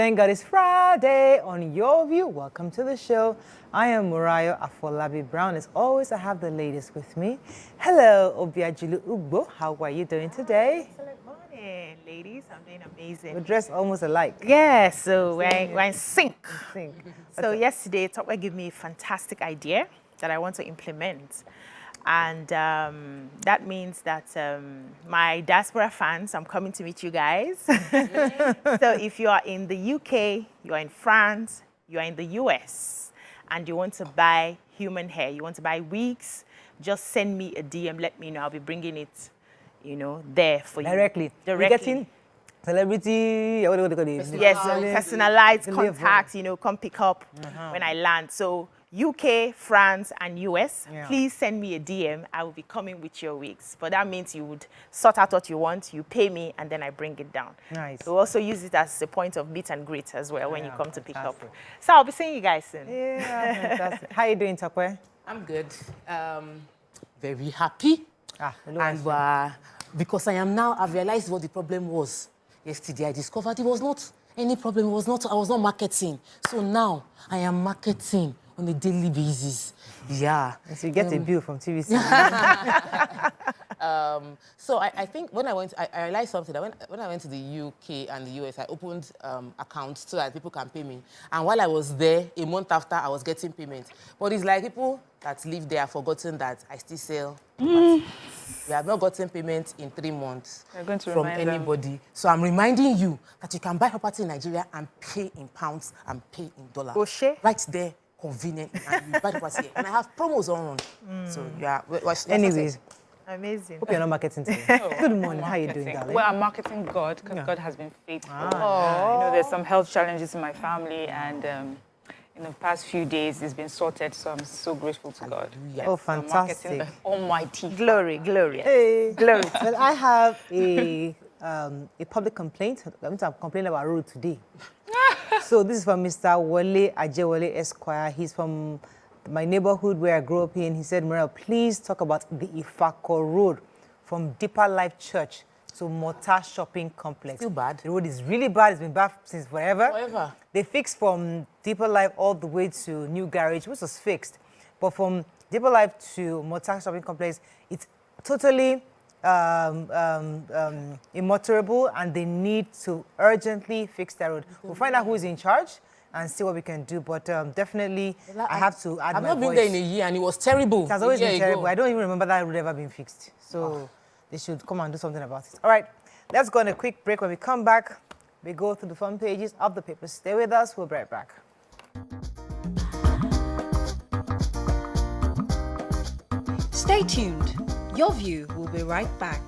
Thank God it's Friday on Your View. Welcome to the show. I am Murayo Afolabi Brown. As always, I have the ladies with me. Hello, Obiajulu Ugbo. How are you doing today? Excellent morning, ladies. I'm doing amazing. We're dressed almost alike. Yeah, so we're in sync. So yesterday, Topware gave me a fantastic idea that I want to implement. And that means that my diaspora fans, I'm coming to meet you guys. So if you are in the UK, you are in France, you are in the US, and you want to buy human hair, you want to buy wigs, just send me a DM, let me know. I'll be bringing it, you know, there for you. Directly. You're getting celebrity, what do they call it? Yes, personalized contacts, you know, come pick up when I land. So UK, France, and US, please send me a DM. I will be coming with your wigs. But that means you would sort out what you want, you pay me, and then I bring it down. Nice. So also use it as a point of meet and greet as well when you come to pick up. So I'll be seeing you guys soon. Yeah, fantastic. How are you doing, Tokwe? I'm good. Very happy. And because I've realized what the problem was. Yesterday I discovered it was not any problem. I was not marketing. So now I am marketing on a daily basis. Yeah. And so you get a bill from TVC. So I think when I realized something that when I went to the UK and the US, I opened accounts so that people can pay me. And while I was there, a month after, I was getting payment. But it's like people that live there have forgotten that I still sell. We have not gotten payment in 3 months from anybody. So I'm reminding you that you can buy property in Nigeria and pay in pounds and pay in dollars. Right there, convenient, and you buy property here. And I have promos on. So yeah. Anyways. Amazing. Hope you're not marketing today. Good morning. How are you doing, darling? Well, I'm marketing God because God has been faithful. You know, there's some health challenges in my family, and in the past few days, it's been sorted. So I'm so grateful to God. Oh, fantastic! The Almighty. Glory, glory. Hey, glory. Well, I have a public complaint. I'm going to complain about road today. So this is from Mr. Wale Ajewale Esquire. He's from my neighborhood where I grew up in. He said, Morel, please talk about the Ifako Road from Deeper Life Church to Mota Shopping Complex. Still bad. The road is really bad. It's been bad since forever. They fixed from Deeper Life all the way to New Garage, which was fixed. But from Deeper Life to Mota Shopping Complex, it's totally immotorable, and they need to urgently fix that road. We'll find out who is in charge and see what we can do, but definitely I have to add my voice. I've not been there in a year, and it was terrible. It has always been terrible. I don't even remember that road ever being fixed. So they should come and do something about it. All right, let's go on a quick break. When we come back, we go through the front pages of the papers. Stay with us. We'll be right back. Stay tuned. Your View will be right back.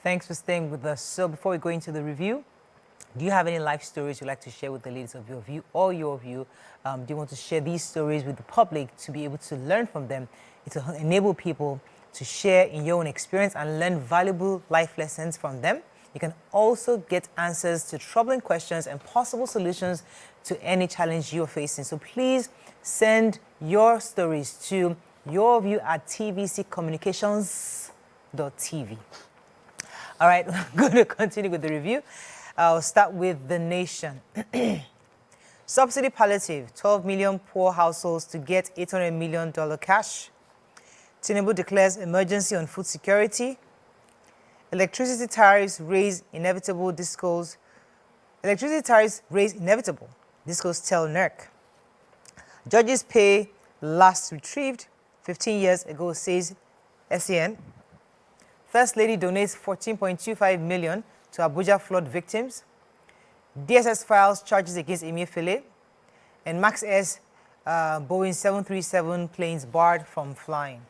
Thanks for staying with us. So before we go into the review, do you have any life stories you'd like to share with the ladies of Your View or Your View? Do you want to share these stories with the public to be able to learn from them? It will enable people to share in your own experience and learn valuable life lessons from them. You can also get answers to troubling questions and possible solutions to any challenge you're facing. So please send your stories to yourview@tvccommunications.tv. All right, we're going to continue with the review. I'll start with The Nation. Subsidy palliative, 12 million poor households to get $800 million cash. Tinubu declares emergency on food security. Electricity tariffs raise inevitable, discos. Electricity tariffs raise inevitable, discos tell NERC. Judges pay last retrieved 15 years ago, says SEN. First Lady donates 14.25 million to Abuja flood victims. DSS files charges against Emefiele. And Max Air's Boeing 737 planes barred from flying.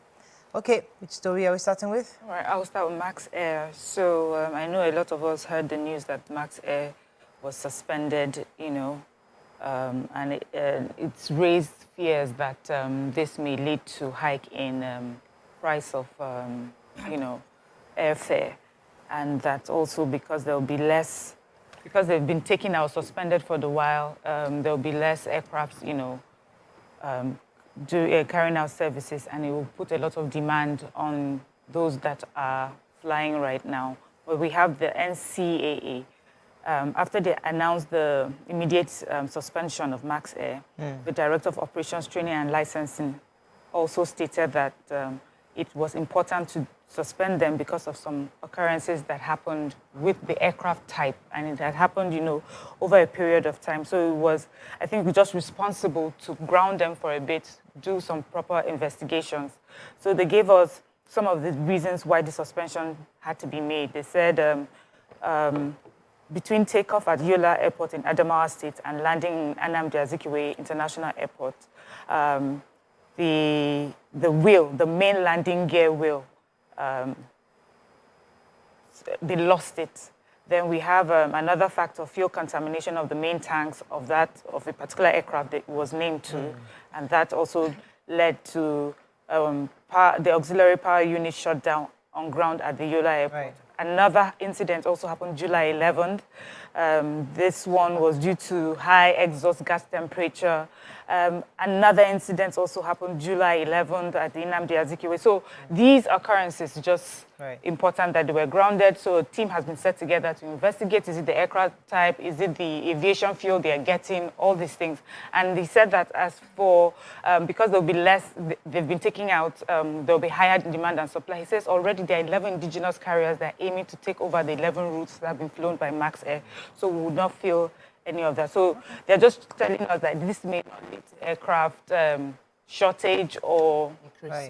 Okay, which story are we starting with? All right, I'll start with Max Air. So I know a lot of us heard the news that Max Air was suspended, you know, and it's raised fears that this may lead to hike in price of, you know, airfare. And that's also because there'll be less, because they've been taken out, suspended for a while, there'll be less aircrafts, you know, carrying out services, and it will put a lot of demand on those that are flying right now. But we have the NCAA after they announced the immediate suspension of Max Air, the Director of Operations, Training and Licensing also stated that it was important to suspend them because of some occurrences that happened with the aircraft type, and it had happened, over a period of time. So it was, I think, just responsible to ground them for a bit, do some proper investigations. So they gave us some of the reasons why the suspension had to be made. They said between takeoff at Yola Airport in Adamawa State and landing in Nnamdi Azikiwe International Airport, the wheel, the main landing gear wheel, they lost it. Then we have another factor, fuel contamination of the main tanks of a particular aircraft that was named to, and that also led to the auxiliary power unit shut down on ground at the Yola Airport. Right. Another incident also happened July 11th. This one was due to high exhaust gas temperature. Another incident also happened July 11th at the Nnamdi Azikiwe. So these occurrences just important that they were grounded. So a team has been set together to investigate. Is it the aircraft type? Is it the aviation fuel they are getting? All these things. And they said that as for, because there'll be less, they've been taking out, there'll be higher demand and supply. He says already there are 11 indigenous carriers that are aiming to take over the 11 routes that have been flown by Max Air. So we would not feel any of that. So they're just telling us that this may not lead to aircraft shortage or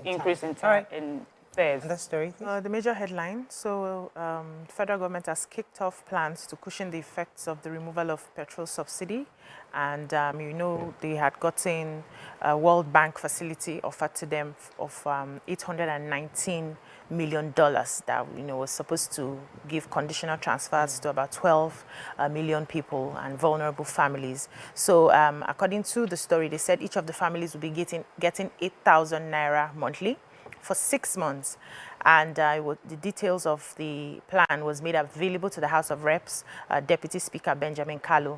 increase in fares. And the story, The major headline. So the federal government has kicked off plans to cushion the effects of the removal of petrol subsidy. And, they had gotten a World Bank facility offered to them of $819 million that, was supposed to give conditional transfers to about 12 million people and vulnerable families. So according to the story, they said each of the families will be getting 8,000 naira monthly for 6 months. And the details of the plan was made available to the House of Reps, Deputy Speaker Benjamin Kalu,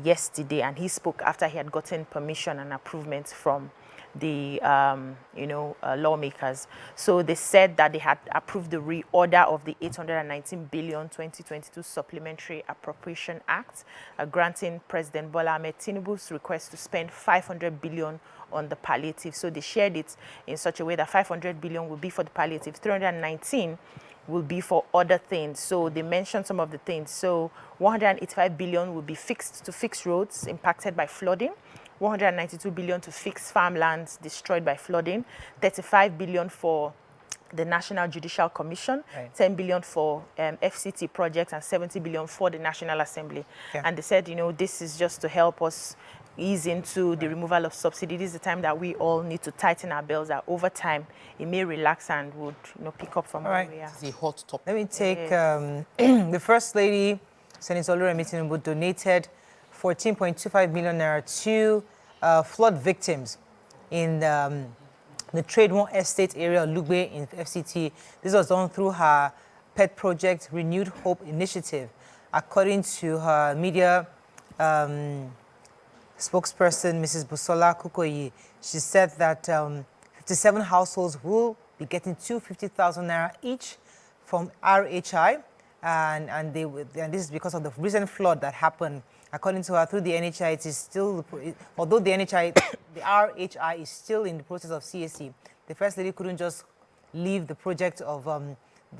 yesterday. And he spoke after he had gotten permission and approval from the lawmakers. So they said that they had approved the reorder of the 819 billion 2022 Supplementary Appropriation Act, granting President Bola Ahmed Tinubu's request to spend 500 billion on the palliative. So they shared it in such a way that 500 billion will be for the palliative, 319 will be for other things. So they mentioned some of the things. So 185 billion will be fixed to fix roads impacted by flooding, 192 billion to fix farmlands destroyed by flooding, 35 billion for the National Judicial Commission, 10 billion for FCT projects, and 70 billion for the National Assembly. Yeah. And they said, this is just to help us ease into the removal of subsidy. This is the time that we all need to tighten our belts, that over time it may relax and would pick up from where we are. It's a hot topic. Let me take the First Lady, Senator Oluremi Tinubu, donated 14.25 million naira to flood victims in the Trade One Estate area of Lugbe in FCT. This was done through her pet project, Renewed Hope Initiative. According to her media spokesperson, Mrs. Busola Kukoyi, she said that 57 households will be getting 250,000 naira each from RHI, and this is because of the recent flood that happened. According to her, through the NHI, it is still, although the RHI is still in the process of CAC, the First Lady couldn't just leave the project of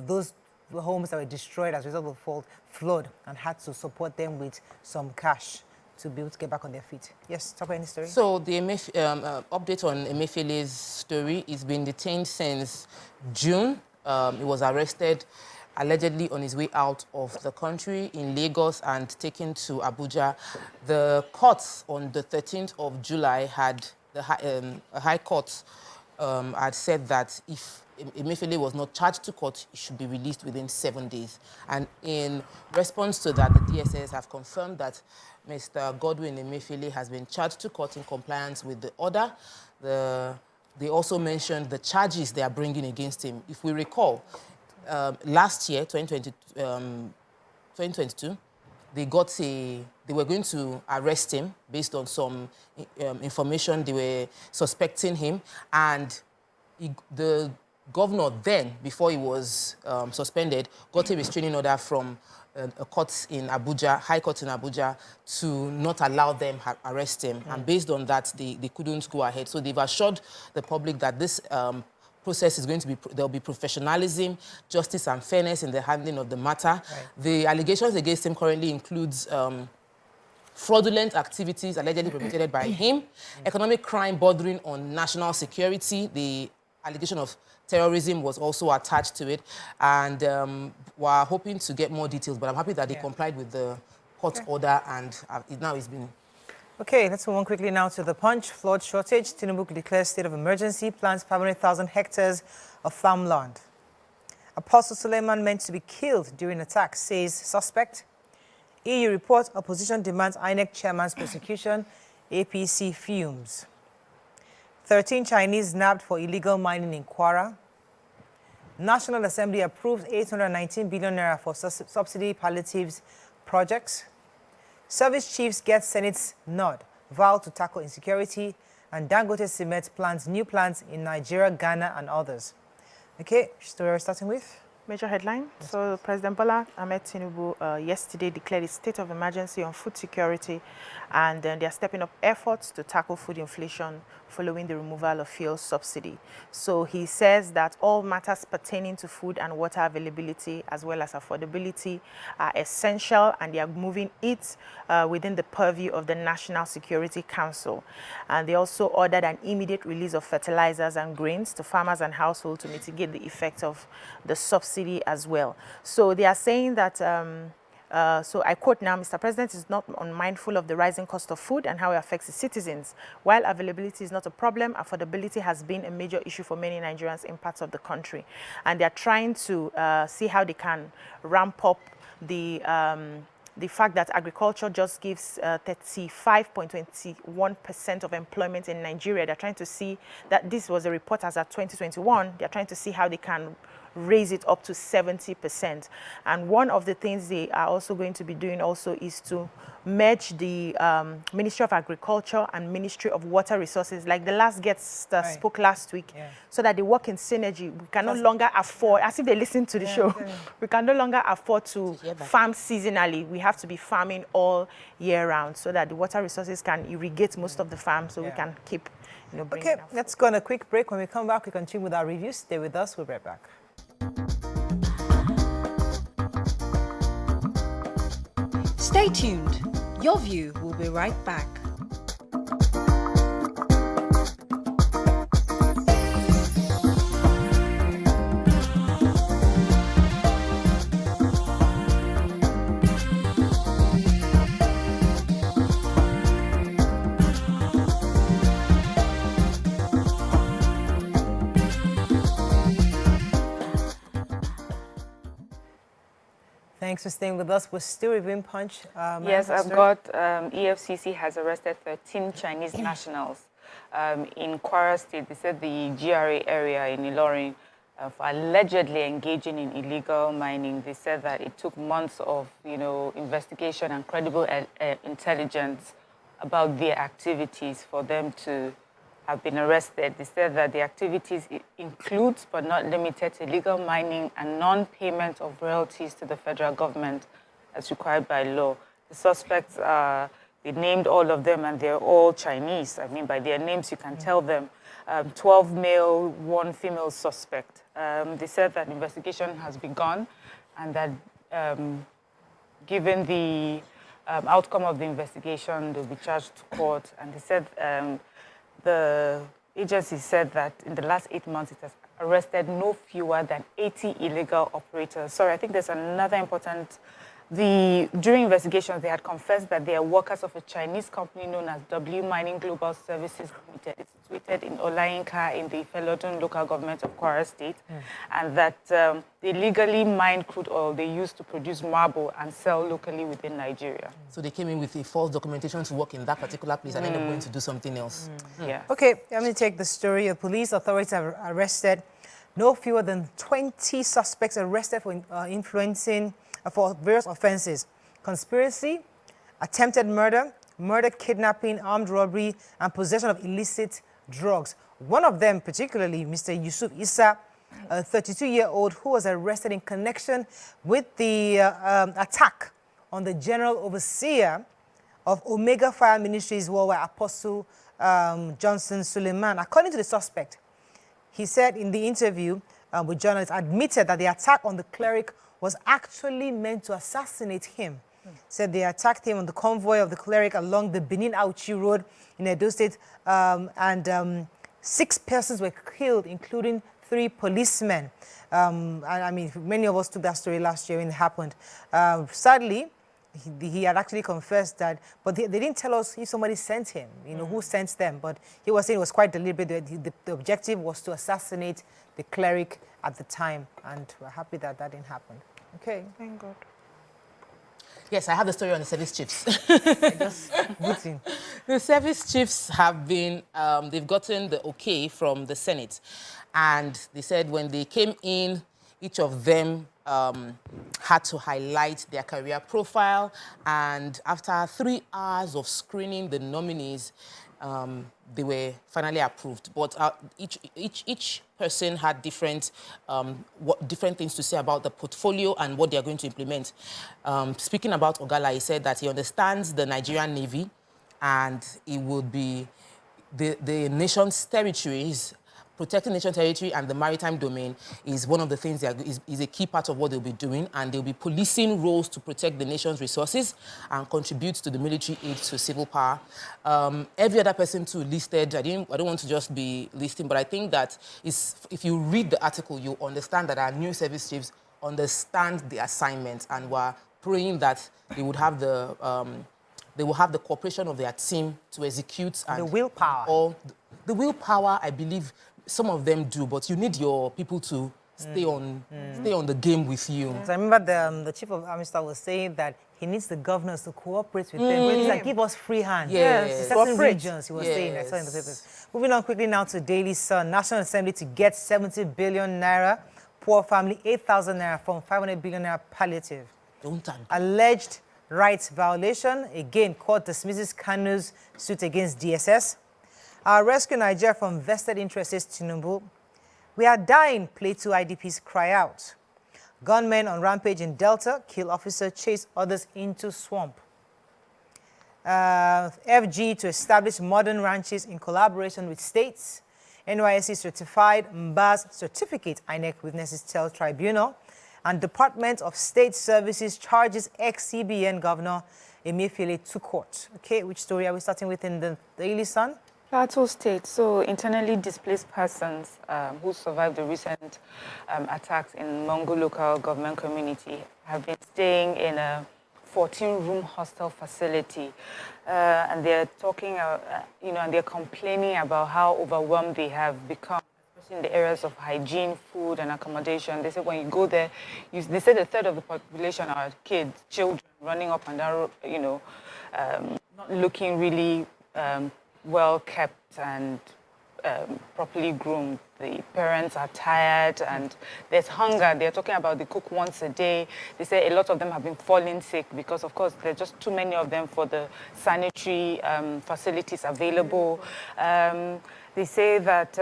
those homes that were destroyed as a result of the flood, and had to support them with some cash to be able to get back on their feet. Yes, talk about any story. So the update on Emefiele's story. He's been detained since June. He was arrested allegedly on his way out of the country in Lagos and taken to Abuja. The courts on the 13th of July had, the High Court had said that if Emefiele was not charged to court, he should be released within 7 days. And in response to that, the DSS have confirmed that Mr. Godwin Emefiele has been charged to court in compliance with the order. They also mentioned the charges they are bringing against him. If we recall, last year, 2022, they were going to arrest him based on some information. They were suspecting him, and the governor then, before he was suspended, got a restraining order from a court in Abuja, High Court in Abuja, to not allow them arrest him. And based on that, they couldn't go ahead. So they've assured the public that this process is going to be, there'll be professionalism, justice and fairness in the handling of the matter. Right. The allegations against him currently includes fraudulent activities allegedly perpetrated by him, economic crime bordering on national security. The allegation of terrorism was also attached to it, and we're hoping to get more details, but I'm happy that they complied with the court order, and now it's been... Okay, let's move on quickly now to the Punch. Flood shortage. Tinubu declares state of emergency, plans 500,000 hectares of farmland. Apostle Suleiman meant to be killed during attack, says suspect. EU report, opposition demands INEC chairman's prosecution, APC fumes. 13 Chinese nabbed for illegal mining in Kwara. National Assembly approves 819 billion naira for subsidy palliatives projects. Service chiefs get Senate's nod, vow to tackle insecurity, and Dangote Cement plans new plants in Nigeria, Ghana, and others. Okay, story we're starting with? Major headline. So President Bola Ahmed Tinubu yesterday declared a state of emergency on food security, and they are stepping up efforts to tackle food inflation following the removal of fuel subsidy. So he says that all matters pertaining to food and water availability as well as affordability are essential, and they are moving it within the purview of the National Security Council. And they also ordered an immediate release of fertilizers and grains to farmers and households to mitigate the effect of the subsidy as well. So they are saying that so I quote now, Mr. President is not unmindful of the rising cost of food and how it affects the citizens. While availability is not a problem, affordability has been a major issue for many Nigerians in parts of the country. And they're trying to see how they can ramp up the fact that agriculture just gives 35.21% of employment in Nigeria. They're trying to see that this was a report as at 2021. They're trying to see how they can raise it up to 70%. And one of the things they are also going to be doing also is to merge the Ministry of Agriculture and Ministry of Water Resources, like the last guest spoke last week, so that they work in synergy. We can no longer afford, as if they listen to the show, we can no longer afford to farm seasonally. We have to be farming all year round so that the water resources can irrigate most of the farms, so we can keep, Okay, let's go on a quick break. When we come back, we continue with our reviews. Stay with us. We'll be right back. Stay tuned. Your View will be right back. Thanks for staying with us. We're still reviewing Punch. Yes, I've got EFCC has arrested 13 Chinese nationals in Kwara State. They said the GRA area in Ilorin for allegedly engaging in illegal mining. They said that it took months of, investigation and credible intelligence about their activities for them to have been arrested. They said that the activities includes but not limited to illegal mining and non-payment of royalties to the federal government as required by law. The suspects, they named all of them and they're all Chinese. I mean, by their names, you can tell them. 12 male, 1 female suspect. They said that investigation has begun and that given the outcome of the investigation, they'll be charged to court. And they said the agency said that in the last 8 months, it has arrested no fewer than 80 illegal operators. Sorry, I think there's another important... During investigations, they had confessed that they are workers of a Chinese company known as W Mining Global Services Limited. It's situated in Olayinka in the Felodun local government of Kwara State, and that they legally mine crude oil they use to produce marble and sell locally within Nigeria. So they came in with a false documentation to work in that particular place and ended up going to do something else. Yeah. Okay, let me take the story. The police authorities have arrested no fewer than 20 suspects arrested for influencing for various offenses: conspiracy, attempted murder, kidnapping, armed robbery, and possession of illicit drugs. One of them, particularly Mr. Yusuf Issa, a 32-year-old who was arrested in connection with the attack on the General Overseer of Omega Fire Ministries Worldwide, Apostle Johnson Suleiman. According to the suspect, he said in the interview with journalists, admitted that the attack on the cleric was actually meant to assassinate him. Said they attacked him on the convoy of the cleric along the Benin-Auchi Road in Edo State, and 6 persons were killed, including 3 policemen. And I mean, many of us took that story last year when it happened. Sadly, he had actually confessed that, but they didn't tell us if somebody sent him, who sent them. But he was saying it was quite deliberate. The objective was to assassinate the cleric at the time, and we're happy that that didn't happen. Okay. Thank God. Yes, I have the story on the service chiefs. Just booting. The service chiefs have been, they've gotten the okay from the Senate. And they said when they came in, each of them had to highlight their career profile. And after 3 hours of screening the nominees, they were finally approved. But each person had different things to say about the portfolio and what they are going to implement. Speaking about Ogala, he said that he understands the Nigerian Navy, and it would be the nation's territories. Protecting nation territory and the maritime domain is one of the things that is a key part of what they'll be doing, and they'll be policing roles to protect the nation's resources and contribute to the military aid to civil power. Every other person too listed, I don't want to just be listing, but I think that if you read the article, you understand that our new service chiefs understand the assignment, and we're praying that they would have the cooperation of their team to execute. And the willpower. The willpower, I believe, some of them do, but you need your people to stay on the game with you. So I remember the Chief of Army Staff was saying that he needs the governors to cooperate with them. He's like, give us free hand. Yes. In certain regions, he was saying. I saw in the papers. Moving on quickly now to Daily Sun. National Assembly to get 70 billion naira. Poor family, 8,000 naira from 500 billion naira palliative. Alleged rights violation. Again, court dismisses Kanu's suit against DSS. Rescue Nigeria from vested interests, Tinubu. We are dying, Plateau IDPs cry out. Gunmen on rampage in Delta, kill officer, chase others into swamp. FG to establish modern ranches in collaboration with states. NYSC certified Mba's certificate, INEC witnesses tell tribunal. And Department of State Services charges ex-CBN Governor Emefiele to court. Okay, which story are we starting with in the Daily Sun? Plateau State, so internally displaced persons who survived the recent attacks in Mongo local government community have been staying in a 14-room hostel facility, and they're talking, and they're complaining about how overwhelmed they have become, especially in the areas of hygiene, food, and accommodation. They say when you go there, they say a third of the population are kids, children running up and down, not looking really well kept and properly groomed. The parents are tired and there's hunger. They're talking about they cook once a day. They say a lot of them have been falling sick because, of course, there are just too many of them for the sanitary facilities available. They say that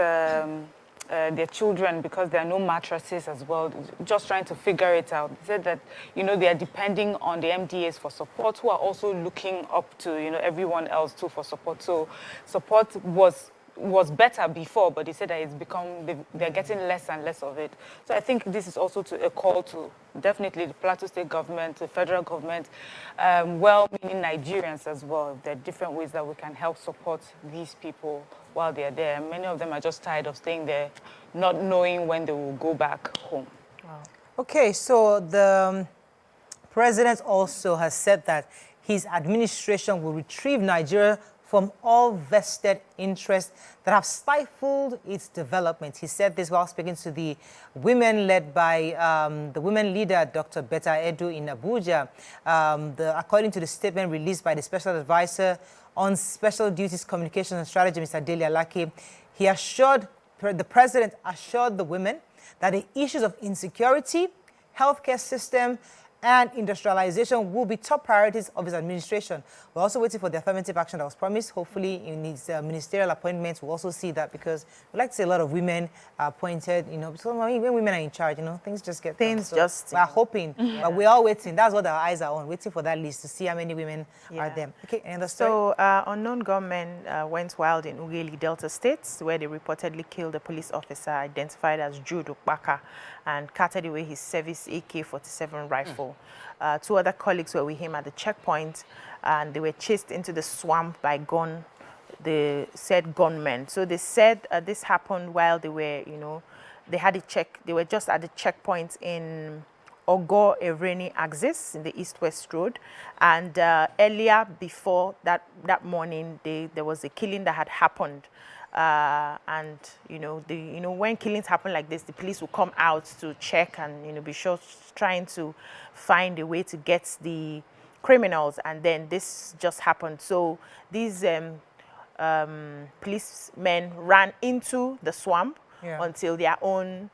their children, because there are no mattresses as well, just trying to figure it out. They said that, they are depending on the MDAs for support, who are also looking up to, everyone else too for support. So support was better before, but they said that it's become, they're getting less and less of it. So I think this is also a call to definitely the Plateau State government, the federal government, well-meaning Nigerians as well. There are different ways that we can help support these people while they're there. Many of them are just tired of staying there, not knowing when they will go back home. Wow. Okay, so the president also has said that his administration will retrieve Nigeria from all vested interests that have stifled its development. He said this while speaking to the women led by the women leader, Dr. Betta Edu in Abuja. According to the statement released by the Special Advisor on Special Duties, Communication and Strategy, Mr. Dele Alake, the president assured the women that the issues of insecurity, healthcare system, and industrialization will be top priorities of his administration. We're also waiting for the affirmative action that was promised. Hopefully, in his ministerial appointments, we'll also see that, because we like to see a lot of women appointed, so when women are in charge, things just get done. So we're hoping, but we're all waiting. That's what our eyes are on, waiting for that list to see how many women are there. Okay, and the story? So, unknown gunmen went wild in Ughelli, Delta State, where they reportedly killed a police officer identified as Jude Ukbaka and carted away his service AK-47 rifle. 2 other colleagues were with him at the checkpoint, and they were chased into the swamp by the said gunmen. So they said this happened while they were, they were just at the checkpoint in Ogo Ereni axis in the east-west road, and earlier before that morning there was a killing that had happened, and when killings happen like this, the police will come out to check and be sure trying to find a way to get the criminals, and then this just happened. So these policemen ran into the swamp until their own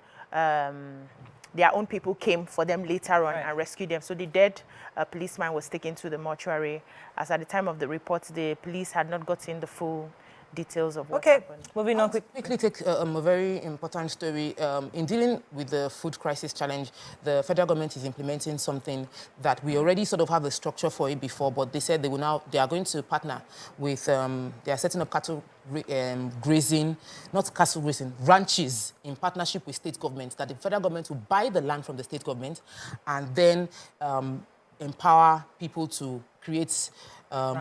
people came for them later on and rescued them. So the dead policeman was taken to the mortuary, as at the time of the report, the police had not gotten the full details of what happened. Moving on quickly take a very important story. In dealing with the food crisis challenge, the federal government is implementing something that we already sort of have a structure for it before, but they said they are going to partner with, they are setting up cattle grazing, not cattle grazing, ranches in partnership with state governments, that the federal government will buy the land from the state government and then empower people to create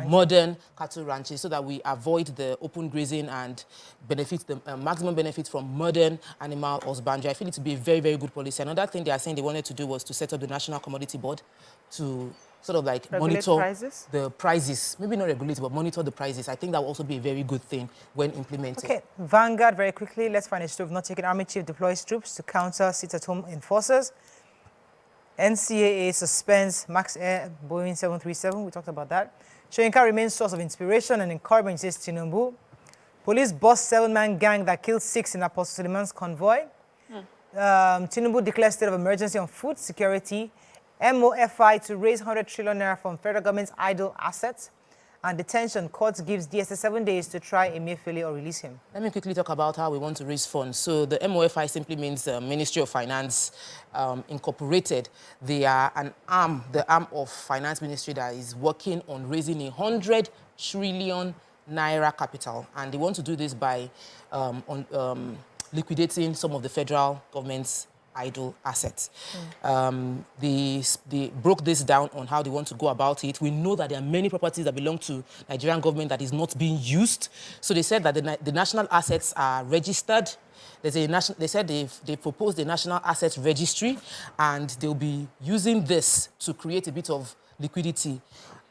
modern cattle ranches so that we avoid the open grazing and benefit the maximum benefit from modern animal husbandry. I feel it to be a very, very good policy. Another thing they are saying they wanted to do was to set up the National Commodity Board to sort of like regulate monitor the prices. Maybe not regulate, but monitor the prices. I think that will also be a very good thing when implemented. Okay, Vanguard, very quickly, let's find a story of not taking Army chief deploys troops to counter sit-at-home enforcers. NCAA suspends Max Air Boeing 737. We talked about that. Soyinka remains source of inspiration and encouragement, says Tinubu. Police bust 7-man gang that killed 6 in Apostle Suleiman's convoy. Tinubu declares state of emergency on food security. MOFI to raise 100 trillion naira from federal government's idle assets. And detention, court gives DSS 7 days to try Emefiele or release him. Let me quickly talk about how we want to raise funds. So the MOFI simply means Ministry of Finance Incorporated. They are the arm of Finance Ministry that is working on raising 100 trillion naira capital. And they want to do this by liquidating some of the federal government's idle assets. They broke this down on how they want to go about it. We know that there are many properties that belong to Nigerian government that is not being used. So they said that the national assets are registered. They said they proposed a national assets registry, and they'll be using this to create a bit of liquidity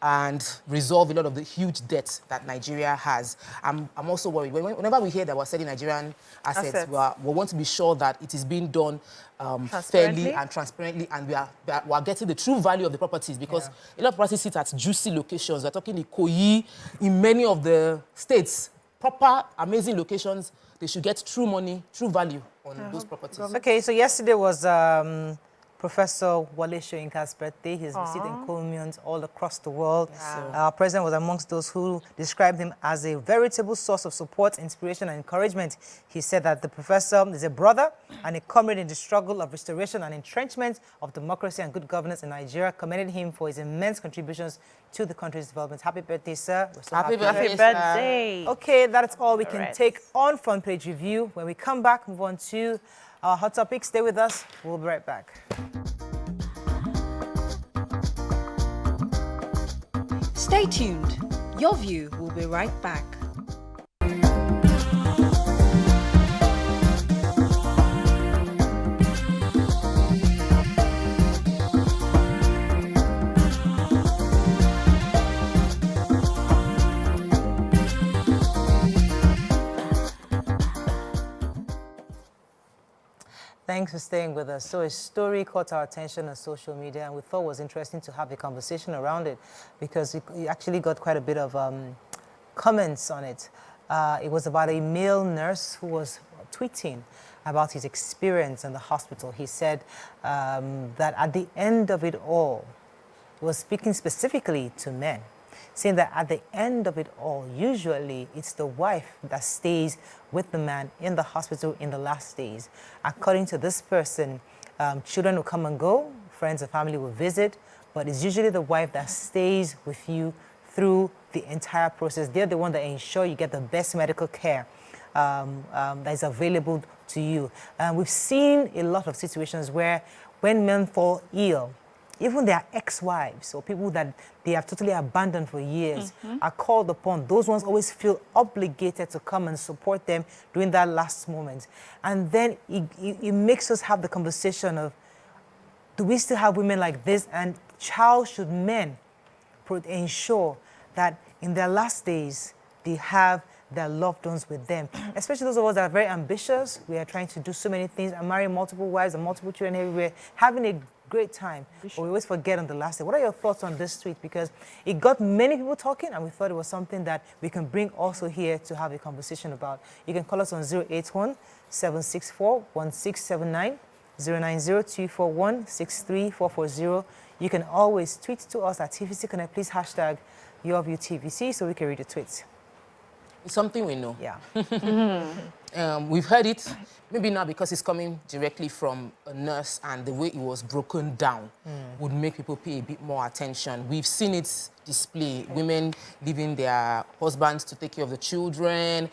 and resolve a lot of the huge debt that Nigeria has. I'm also worried. Whenever we hear that we're selling Nigerian assets. We want to be sure that it is being done fairly and transparently, and we are getting the true value of the properties, because a lot of properties sit at juicy locations. We're talking Ikoyi, in many of the states, proper, amazing locations. They should get true money, true value on those properties. Okay, so yesterday was Professor Wale Soyinka's birthday. He's received encomiums all across the world. Our president was amongst those who described him as a veritable source of support, inspiration, and encouragement. He said that the professor is a brother and a comrade in the struggle of restoration and entrenchment of democracy and good governance in Nigeria, commended him for his immense contributions to the country's development. Happy birthday, sir. We're so happy. Happy birthday. Okay, that's all we can take on Front Page Review. When we come back, move on to our hot topic. Stay with us. We'll be right back. Stay tuned. Your View will be right back. Thanks for staying with us. So a story caught our attention on social media, and we thought it was interesting to have a conversation around it, because we actually got quite a bit of comments on it. It was about a male nurse who was tweeting about his experience in the hospital. He said that at the end of it all, he was speaking specifically to men, saying that at the end of it all, usually it's the wife that stays with the man in the hospital in the last days. According to this person, children will come and go, friends and family will visit, but it's usually the wife that stays with you through the entire process. They're the one that ensure you get the best medical care that is available to you. We've seen a lot of situations where when men fall ill, even their ex-wives or people that they have totally abandoned for years are called upon. Those ones always feel obligated to come and support them during that last moment. And then it makes us have the conversation of, do we still have women like this? And how should men ensure that in their last days, they have their loved ones with them? Especially those of us that are very ambitious. We are trying to do so many things and marry multiple wives and multiple children everywhere, having a great time, but we always forget on the last day. What are your thoughts on this tweet? Because it got many people talking, and we thought it was something that we can bring also here to have a conversation about. You can call us on 081-764-1679, 090-241-63440. You can always tweet to us at TVC Connect. Please hashtag YourViewTVC so we can read the tweets. It's something we know. Yeah. We've heard it, maybe not because it's coming directly from a nurse and the way it was broken down would make people pay a bit more attention. We've seen it display, women leaving their husbands to take care of the children,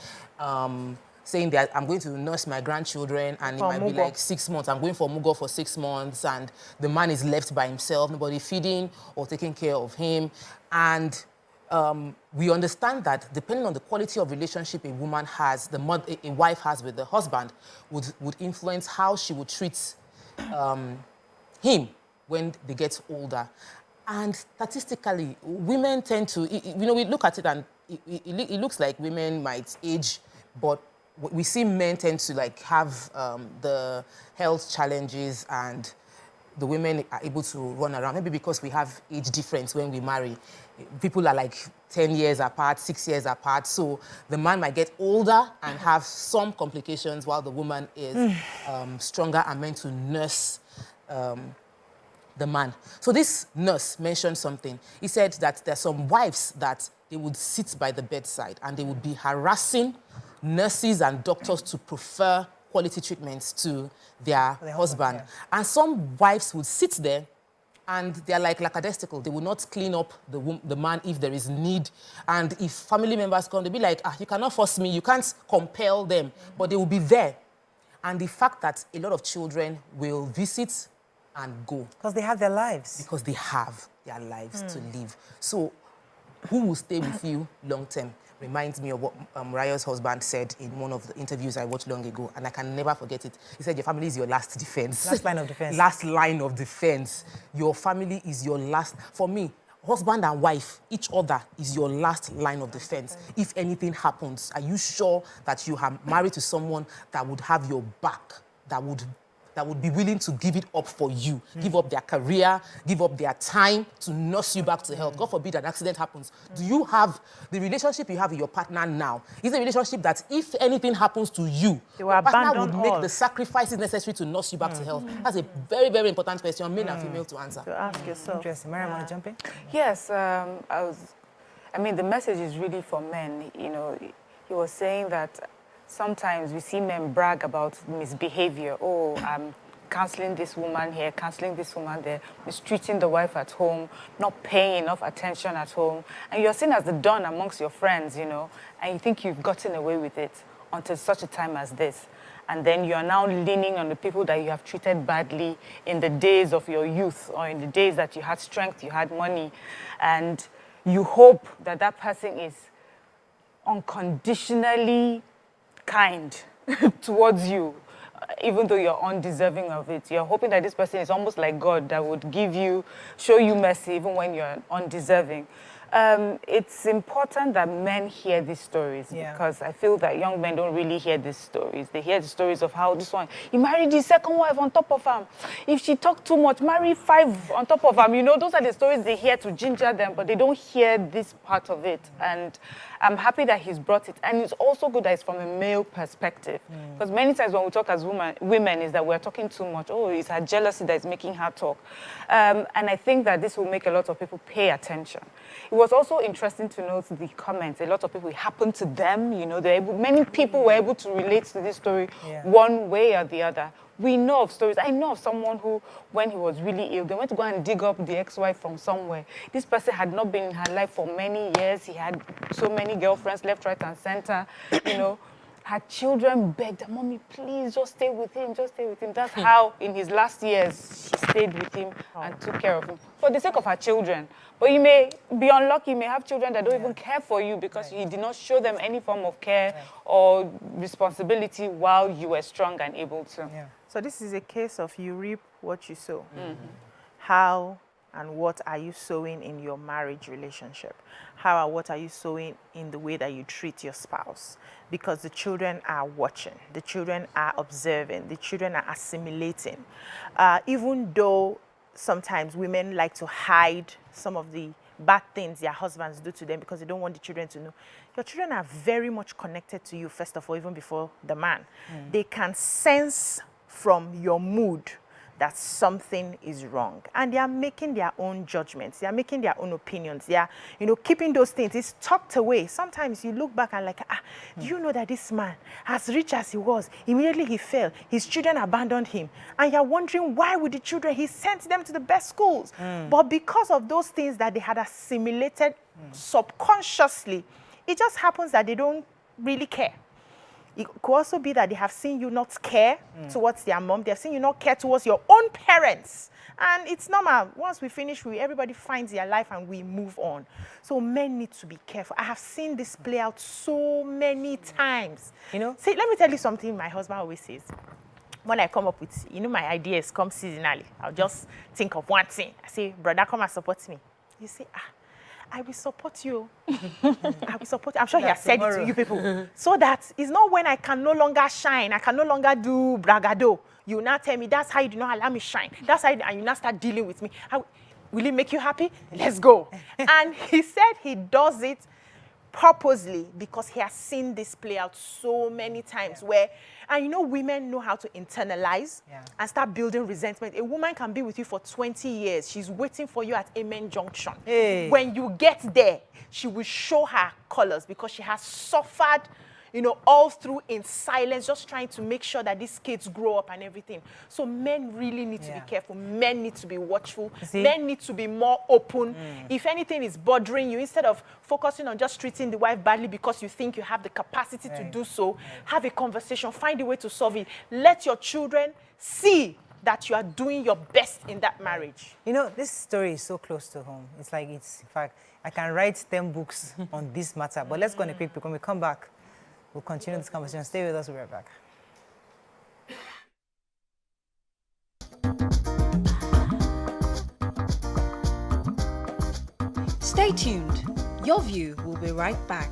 saying that I'm going to nurse my grandchildren and it might be like 6 months. I'm going for Mugo for 6 months and the man is left by himself, nobody feeding or taking care of him. And we understand that depending on the quality of relationship a woman has, a wife has with the husband, would influence how she would treat him when they get older. And statistically, women tend to, we look at it and it looks like women might age, but we see men tend to have the health challenges and the women are able to run around, maybe because we have age difference when we marry. People are like 10 years apart, 6 years apart, so the man might get older and have some complications while the woman is stronger and meant to nurse the man. So this nurse mentioned something. He said that there are some wives that they would sit by the bedside and they would be harassing nurses and doctors to prefer quality treatments to their husband. Yeah. And some wives would sit there and they're like lackadaisical. They will not clean up the man if there is need. And if family members come, they'll be like, you cannot force me, you can't compel them, but they will be there. And the fact that a lot of children will visit and go. Because they have their lives. Because they have their lives to live. So who will stay with you long term? Reminds me of what Rayo's husband said in one of the interviews I watched long ago, and I can never forget it. He said, your family is your last defense. Last line of defense. Last line of defense. Your family is your last. For me, husband and wife, each other is your last line of defense. If anything happens, are you sure that you are married to someone that would have your back, that would be willing to give it up for you, give up their career, give up their time to nurse you back to health? God forbid an accident happens. Do you have the relationship you have with your partner now? Is a relationship that if anything happens to you, your partner would make the sacrifices necessary to nurse you back to health? That's a very, very important question, male and female, to answer. To ask yourself. Interesting. Mary, want to jump in? Yes, the message is really for men. He was saying that sometimes we see men brag about misbehavior. Oh, I'm counseling this woman here, counseling this woman there, mistreating the wife at home, not paying enough attention at home. And you're seen as the don amongst your friends, and you think you've gotten away with it until such a time as this. And then you're now leaning on the people that you have treated badly in the days of your youth or in the days that you had strength, you had money. And you hope that that person is unconditionally kind towards you, even though you're undeserving of it. You're hoping that this person is almost like God that would show you mercy even when you're undeserving. It's important that men hear these stories because I feel that young men don't really hear these stories. They hear the stories of how this one, he married his second wife on top of him. If she talked too much, marry 5 on top of him. You know, those are the stories they hear to ginger them, but they don't hear this part of it. And I'm happy that he's brought it. And it's also good that it's from a male perspective. Because many times when we talk as women is that we're talking too much. Oh, it's her jealousy that is making her talk. And I think that this will make a lot of people pay attention. It was also interesting to note the comments. A lot of people, it happened to them. You know, many people were able to relate to this story one way or the other. We know of stories. I know of someone who, when he was really ill, they went to go and dig up the ex-wife from somewhere. This person had not been in her life for many years. He had so many girlfriends left, right, and center. You know, her children begged her, "Mommy, please just stay with him, just stay with him." That's how, in his last years, she stayed with him and took care of him for the sake of her children. But you may be unlucky, you may have children that don't even care for you because you did not show them any form of care or responsibility while you were strong and able to. So this is a case of you reap what you sow. How and what are you sowing in your marriage relationship? How and what are you sowing in the way that you treat your spouse? Because the children are watching, the children are observing, the children are assimilating. Even though sometimes women like to hide some of the bad things their husbands do to them because they don't want the children to know. Your children are very much connected to you, first of all, even before the man. They can sense from your mood that something is wrong. And they are making their own judgments. They are making their own opinions. They are, you know, keeping those things. It's tucked away. Sometimes you look back and like, do you know that this man, as rich as he was, immediately he fell. His children abandoned him. And you're wondering why would the children, he sent them to the best schools. But because of those things that they had assimilated subconsciously, it just happens that they don't really care. It could also be that they have seen you not care towards their mom. They have seen you not care towards your own parents. And it's normal. Once we finish, everybody finds their life and we move on. So men need to be careful. I have seen this play out so many times. You know? See, let me tell you something my husband always says. When I come up with, you know, my ideas come seasonally. I'll just think of one thing. I say, brother, come and support me. You say, I will support you. I will support you. I'm sure he has said it to you people. So that it's not when I can no longer shine, I can no longer do bragado. You now tell me that's how you do not allow me shine. That's how and you now start dealing with me. Will it make you happy? Let's go. And he said he does it purposely because he has seen this play out so many times where, and you know, women know how to internalize and start building resentment. A woman can be with you for 20 years. She's waiting for you at Amen Junction. When you get there, she will show her colors because she has suffered, you know, all through in silence, just trying to make sure that these kids grow up and everything. So men really need to be careful. Men need to be watchful. Men need to be more open. If anything is bothering you, instead of focusing on just treating the wife badly because you think you have the capacity to do so, have a conversation, find a way to solve it. Let your children see that you are doing your best in that marriage. You know, this story is so close to home. It's like, in fact, I can write 10 books on this matter. But let's go on a quick break. When we come back, we'll continue this conversation. Stay with us. We'll be right back. Stay tuned. Your View will be right back.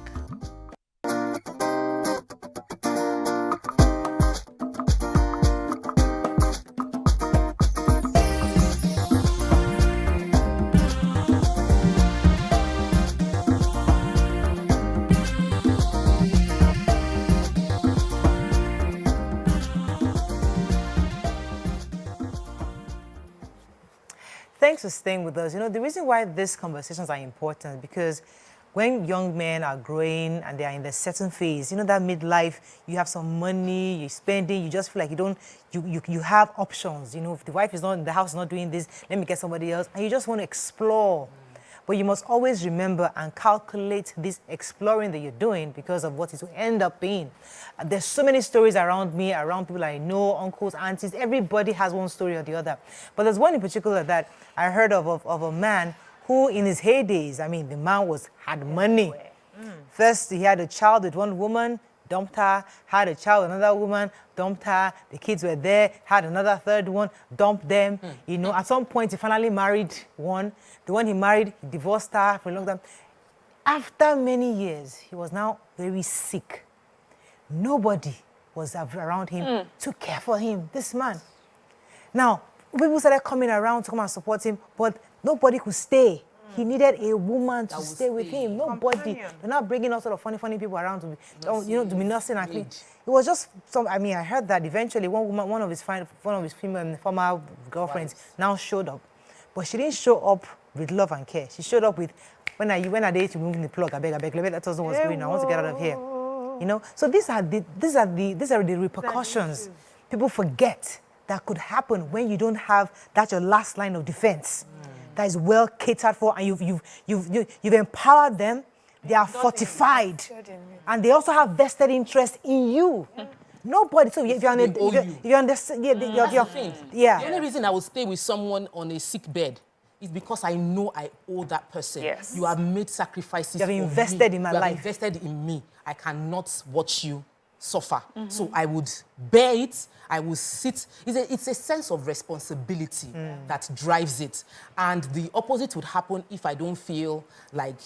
Thanks for staying with us. You know, the reason why these conversations are important is because when young men are growing and they are in a certain phase, you know, that midlife, you have some money, you're spending, you just feel like you have options. You know, if the wife is not in the house, not doing this, let me get somebody else. And you just want to explore. But you must always remember and calculate this exploring that you're doing because of what it will end up being. There's so many stories around me, around people I know, uncles, aunties. Everybody has one story or the other. But there's one in particular that I heard of a man who, in his heydays, I mean, the man had money. First, he had a child with one woman, dumped her, had a child with another woman, dumped her, the kids were there, had another third one, dumped them. You know, at some point, he finally married one. The one he married, he divorced her for a long time. After many years, he was now very sick. Nobody was around him to care for him, this man. Now, people started coming around to come and support him, but nobody could stay. He needed a woman to stay with him. Nobody. They're not bringing all sort of funny people around to be, to be nursing and clean. It was just some. I mean, I heard that eventually one of his female former girlfriends now showed up, but she didn't show up with love and care. She showed up with, when are they to move the plug? I beg, let us know what's going on. I want to get out of here. You know. So these are the repercussions. People forget that could happen when you don't have that your last line of defense. That is well catered for, and you've empowered them. They are fortified, and they also have vested interest in you. Nobody. So if you understand, The only reason I will stay with someone on a sick bed is because I know I owe that person. Yes. You have made sacrifices. You have invested in my life. You have invested in me. I cannot watch you suffer. So I would bear it. I will sit. It's a sense of responsibility that drives it. And the opposite would happen if I don't feel like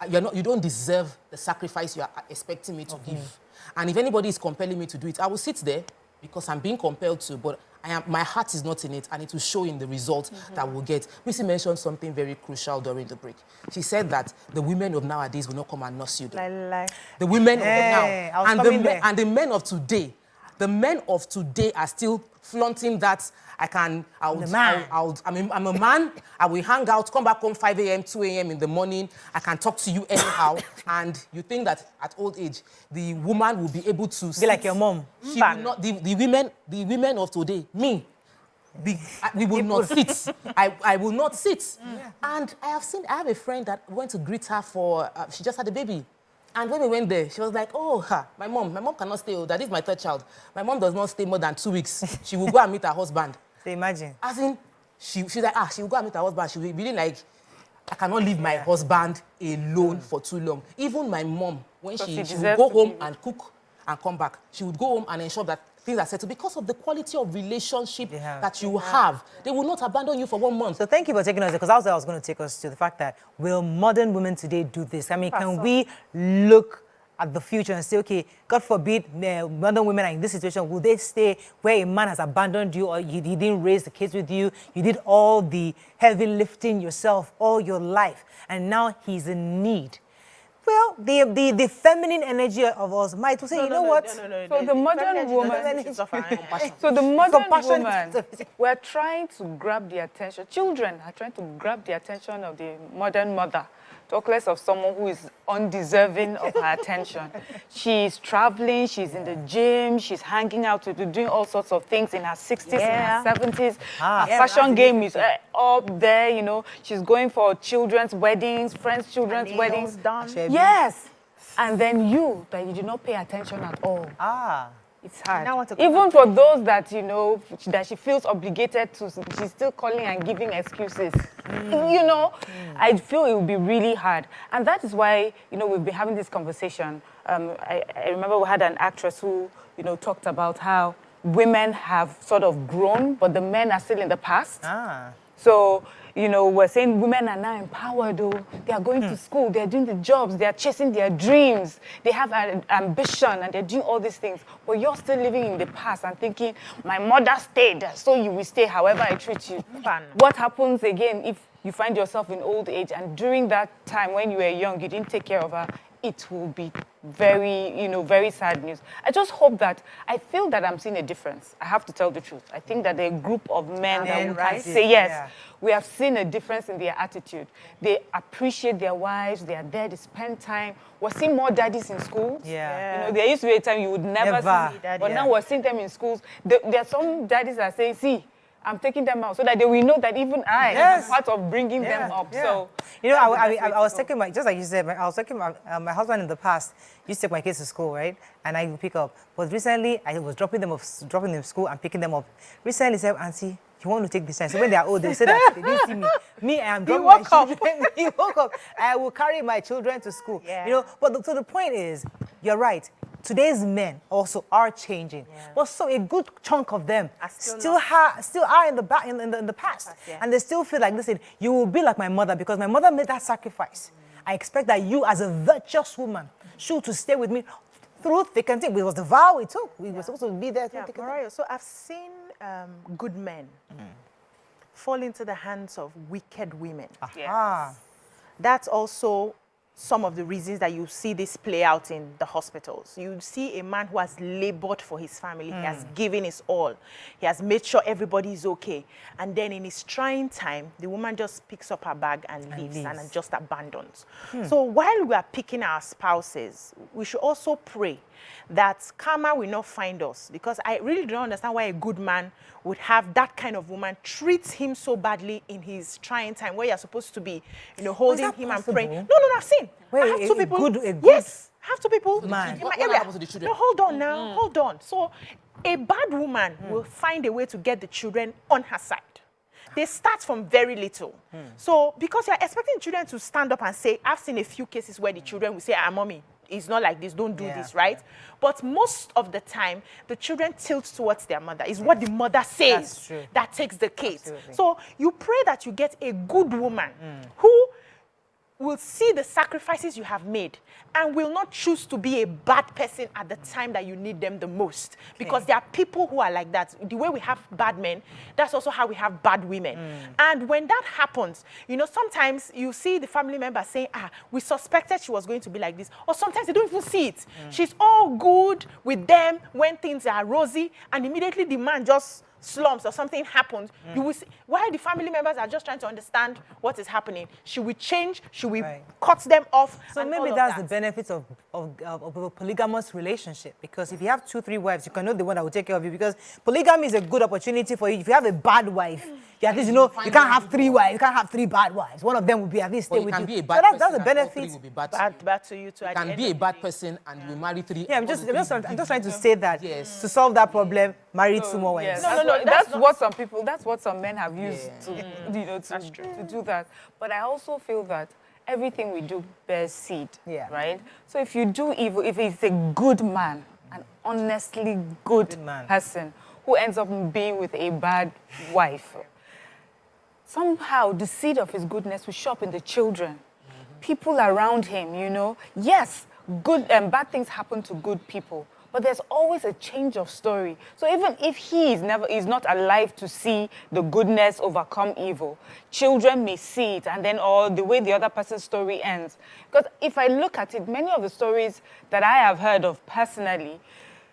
you don't deserve the sacrifice you are expecting me to give. And if anybody is compelling me to do it, I will sit there because I'm being compelled to, but my heart is not in it, and it will show in the result that we'll get. Beeccee mentioned something very crucial during the break. She said that the women of nowadays will not come and nurse you. The women of now, and the men of today, are still flaunting that I'm a man, I will hang out, come back home 5 a.m., 2 a.m. in the morning, I can talk to you anyhow, and you think that at old age, the woman will be able to be like your mom. She will not, the women of today, we will not sit. I will not sit. And I have a friend that went to greet her for, she just had a baby. And when we went there, she was like, my mom cannot stay. That is my third child. My mom does not stay more than 2 weeks. She will go and meet her husband. So imagine. As in, she's like, she will go and meet her husband. She will be really like, I cannot leave my husband alone for too long. Even my mom, when she would go home and cook and come back, she would go home and ensure that things are settled because of the quality of relationship that you have. They will not abandon you for 1 month. So thank you for taking us there, because I was going to take us to the fact that will modern women today do this? I mean, can we look at the future and say, okay, God forbid modern women are in this situation, will they stay where a man has abandoned you, or he didn't raise the kids with you, you did all the heavy lifting yourself all your life, and now he's in need? Well, the feminine energy of us might say, you know what? So the modern woman, we're trying to grab the attention. Children are trying to grab the attention of the modern mother. Talk less of someone who is undeserving of her attention. She's traveling, she's in the gym, she's hanging out, doing all sorts of things in her 60s, in her 70s. Her fashion game is up there, you know. She's going for children's weddings, friends' children's weddings. Yes. And then you do not pay attention at all. It's hard. Even for those that, you know, that she feels obligated to, she's still calling and giving excuses. You know, I feel it would be really hard. And that is why, you know, we've been having this conversation. I remember we had an actress who, you know, talked about how women have sort of grown, but the men are still in the past. So, you know, we're saying women are now empowered, though. They are going to school, they're doing the jobs, they're chasing their dreams, they have an ambition, and they're doing all these things. But you're still living in the past and thinking, my mother stayed, so you will stay however I treat you. What happens again if you find yourself in old age, and during that time when you were young, you didn't take care of her? It will be very, you know, very sad news. I just hope that, I feel that I'm seeing a difference. I have to tell the truth. I think that a group of men that we can say, yes, we have seen a difference in their attitude. They appreciate their wives, they are there, they spend time. We're seeing more daddies in schools. You know, there used to be a time you would never see daddy, but now we're seeing them in schools. There are some daddies that say, see, I'm taking them out so that they will know that even I am part of bringing them up. So, you know, I was taking just like you said, I was taking my husband in the past used to take my kids to school, right? And I would pick up. But recently, I was dropping them to school and picking them up. Recently, he said, Auntie, you want to take this time? So when they are old, they say that they didn't see me. Me, I am dropping my children. He woke up. I will carry my children to school. You know, but so the point is, you're right. Today's men also are changing, but so a good chunk of them still are in the past, and they still feel like, listen, you will be like my mother because my mother made that sacrifice. I expect that you, as a virtuous woman, should to stay with me through thick and thin. It was the vow we took. We were supposed to be there through thick and thin. Mariah, so I've seen good men fall into the hands of wicked women. Ah, That's also some of the reasons that you see this play out in the hospitals. You see a man who has labored for his family, he has given his all, he has made sure everybody is okay. And then in his trying time, the woman just picks up her bag and leaves and just abandons. So while we are picking our spouses, we should also pray that karma will not find us, because I really don't understand why a good man would have that kind of woman treat him so badly in his trying time, where you're supposed to be, holding him and praying. No, I've seen. Wait, I have two people. a good Yes, I have two people man. in my What area. happens to the children? No, hold on now, hold on. So a bad woman will find a way to get the children on her side. They start from very little. So because you're expecting children to stand up and say, I've seen a few cases where the children will say, mommy, it's not like this, don't do this, right? But most of the time, the children tilt towards their mother. It's what the mother says that takes the case. Absolutely. So you pray that you get a good woman who will see the sacrifices you have made and will not choose to be a bad person at the time that you need them the most. Because there are people who are like that. The way we have bad men, that's also how we have bad women. And when that happens, sometimes you see the family member saying, we suspected she was going to be like this. Or sometimes they don't even see it. She's all good with them when things are rosy, and immediately the man just slumps or something happens, you will see, while the family members are just trying to understand what is happening, she will change, she will cut them off. So maybe that's the benefits of a polygamous relationship, because if you have 2-3 wives, you can know the one that will take care of you, because polygamy is a good opportunity for you. If you have a bad wife, you at least you can't have 3 wives, you can't have 3 bad wives. One of them will be at least stay with you. Be a bad person, that's a and benefit. all 3 will be bad bad to you too. You can be a bad person and you marry 3. Yeah, I'm just trying to say that to solve that problem, marry 2 more wives. That's what some men have used to do that. But I also feel that everything we do bears seed, right? So if you do evil, if it's a good man, an honestly good person who ends up being with a bad wife, somehow the seed of his goodness will show up in the children, people around him, Yes, good and bad things happen to good people, but there's always a change of story. So even if he is not alive to see the goodness overcome evil, children may see it, and then the way the other person's story ends. Because if I look at it, many of the stories that I have heard of personally,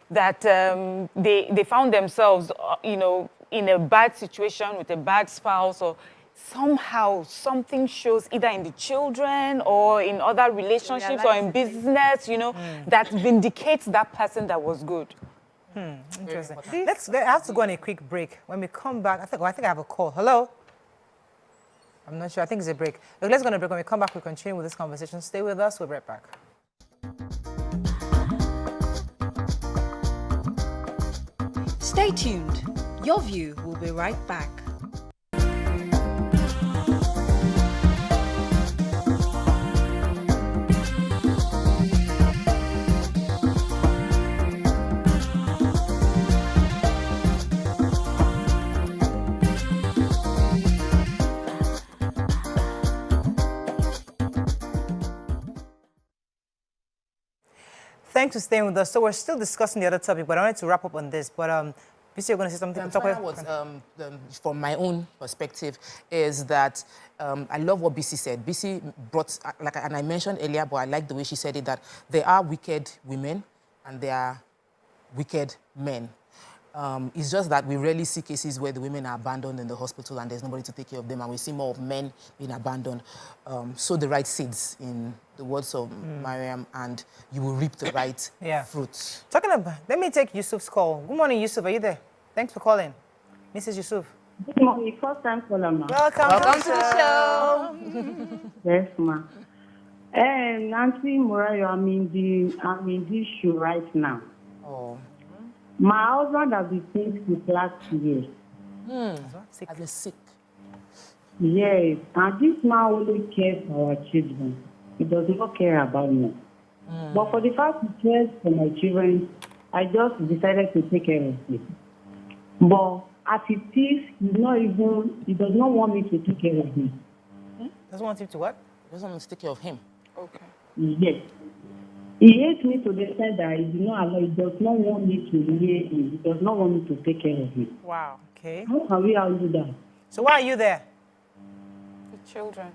that they found themselves, in a bad situation with a bad spouse, or somehow something shows either in the children or in other relationships or in business, that vindicates that person that was good. Interesting. I have to go on a quick break. When we come back, I think I have a call. Hello? I'm not sure. I think it's a break. Look, let's go on a break. When we come back, we continue with this conversation. Stay with us. We'll be right back. Stay tuned. Your View will be right back. Thanks for staying with us. So we're still discussing the other topic, but I wanted to wrap up on this. But Beeccee, you're going to say something? From my own perspective, is that I love what Beeccee said. Beeccee brought, and I mentioned earlier, but I like the way she said it, that there are wicked women and there are wicked men. It's just that we rarely see cases where the women are abandoned in the hospital and there's nobody to take care of them, and we see more of men being abandoned. Sow the right seeds, in the words of Mariam, and you will reap the right fruits. Talking about, let me take Yusuf's call. Good morning, Yusuf. Are you there? Thanks for calling. Mrs. Yusuf. Good morning. First time caller, ma. Welcome to the show. Yes, ma. Nancy Murayo, I'm in this show right now. Oh. My husband has been sick since last year. I've been sick. Yes, and this man only cares for our children. He does not care about me. But for the fact he cares for my children, I just decided to take care of it. But as it is, he does not want me to take care of him. Doesn't want you to what? He doesn't want to take care of him. Okay. Yes. He hates me to the extent that he does not want me to hear him. He does not want me to take care of him. Wow. Okay. How can we handle that? So why are you there? The children.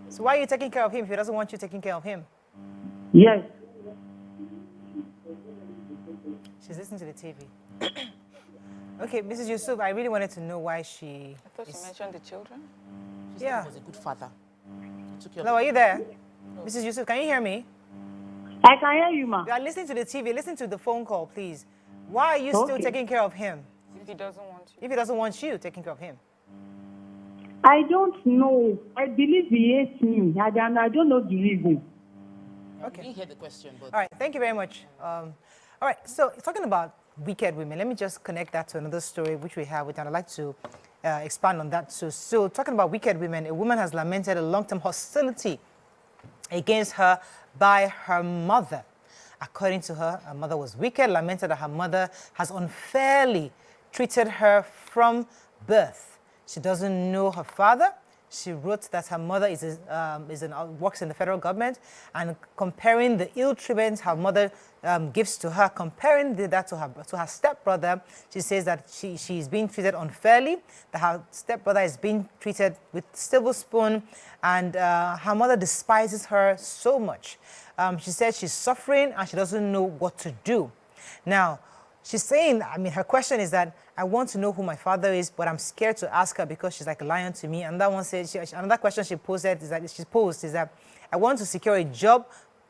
So why are you taking care of him if he doesn't want you taking care of him? Yes. She's listening to the TV. Okay, Mrs. Yusuf, I really wanted to know why she... I thought you mentioned the children. She said Yeah. he was a good father. He took care Hello, of are you there? Mrs. Yusuf, can you hear me? I can hear you, ma. You are listening to the TV. Listen to the phone call, please. Why are you still Okay. taking care of him If he doesn't want you. if he doesn't want you taking care of him? I don't know. I believe he hates me. I don't know the reason. Okay. I didn't hear the question, but All right, thank you very much. All right, so talking about wicked women, let me just connect that to another story which we have, and I'd like to expand on that too. So talking about wicked women, a woman has lamented a long-term hostility against her by her mother. According to her, her mother was wicked, lamented that her mother has unfairly treated her from birth. She doesn't know her father. She wrote that her mother works in the federal government, and comparing the ill treatment her mother gives to her, comparing that to her stepbrother, she says that she's being treated unfairly, that her stepbrother is being treated with silver spoon, and her mother despises her so much. She said she's suffering and she doesn't know what to do. Now, she's saying, her question is that I want to know who my father is, but I'm scared to ask her because she's like a lion to me. And that one said, another question she posed is that I want to secure a job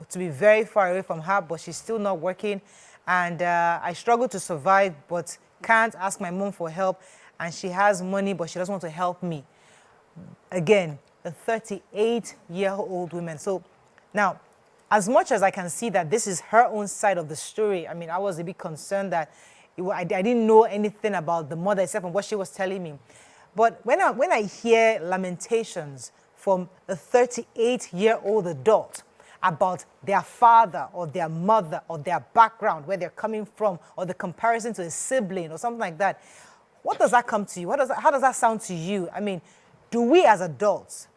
to be very far away from her, but she's still not working. And I struggle to survive, but can't ask my mom for help. And she has money, but she doesn't want to help me. Again, a 38-year-old woman. So now, as much as I can see that this is her own side of the story, I was a bit concerned that I didn't know anything about the mother except from what she was telling me. But when I hear lamentations from a 38-year-old adult about their father or their mother or their background, where they're coming from, or the comparison to a sibling or something like that, what does that come to you? How does that sound to you? Do we as adults,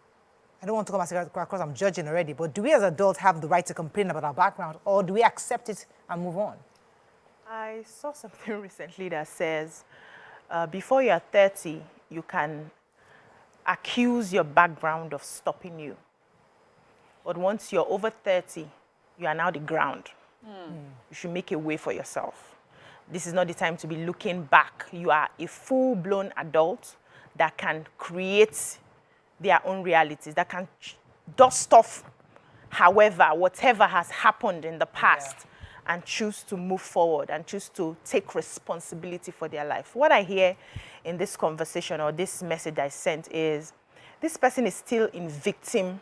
I don't want to come across I'm judging already, but do we as adults have the right to complain about our background, or do we accept it and move on? I saw something recently that says, before you're 30, you can accuse your background of stopping you. But once you're over 30, you are now the ground. You should make a way for yourself. This is not the time to be looking back. You are a full-blown adult that can create their own realities, that can dust off, whatever has happened in the past, and choose to move forward and choose to take responsibility for their life. What I hear in this conversation or this message I sent is this person is still in victim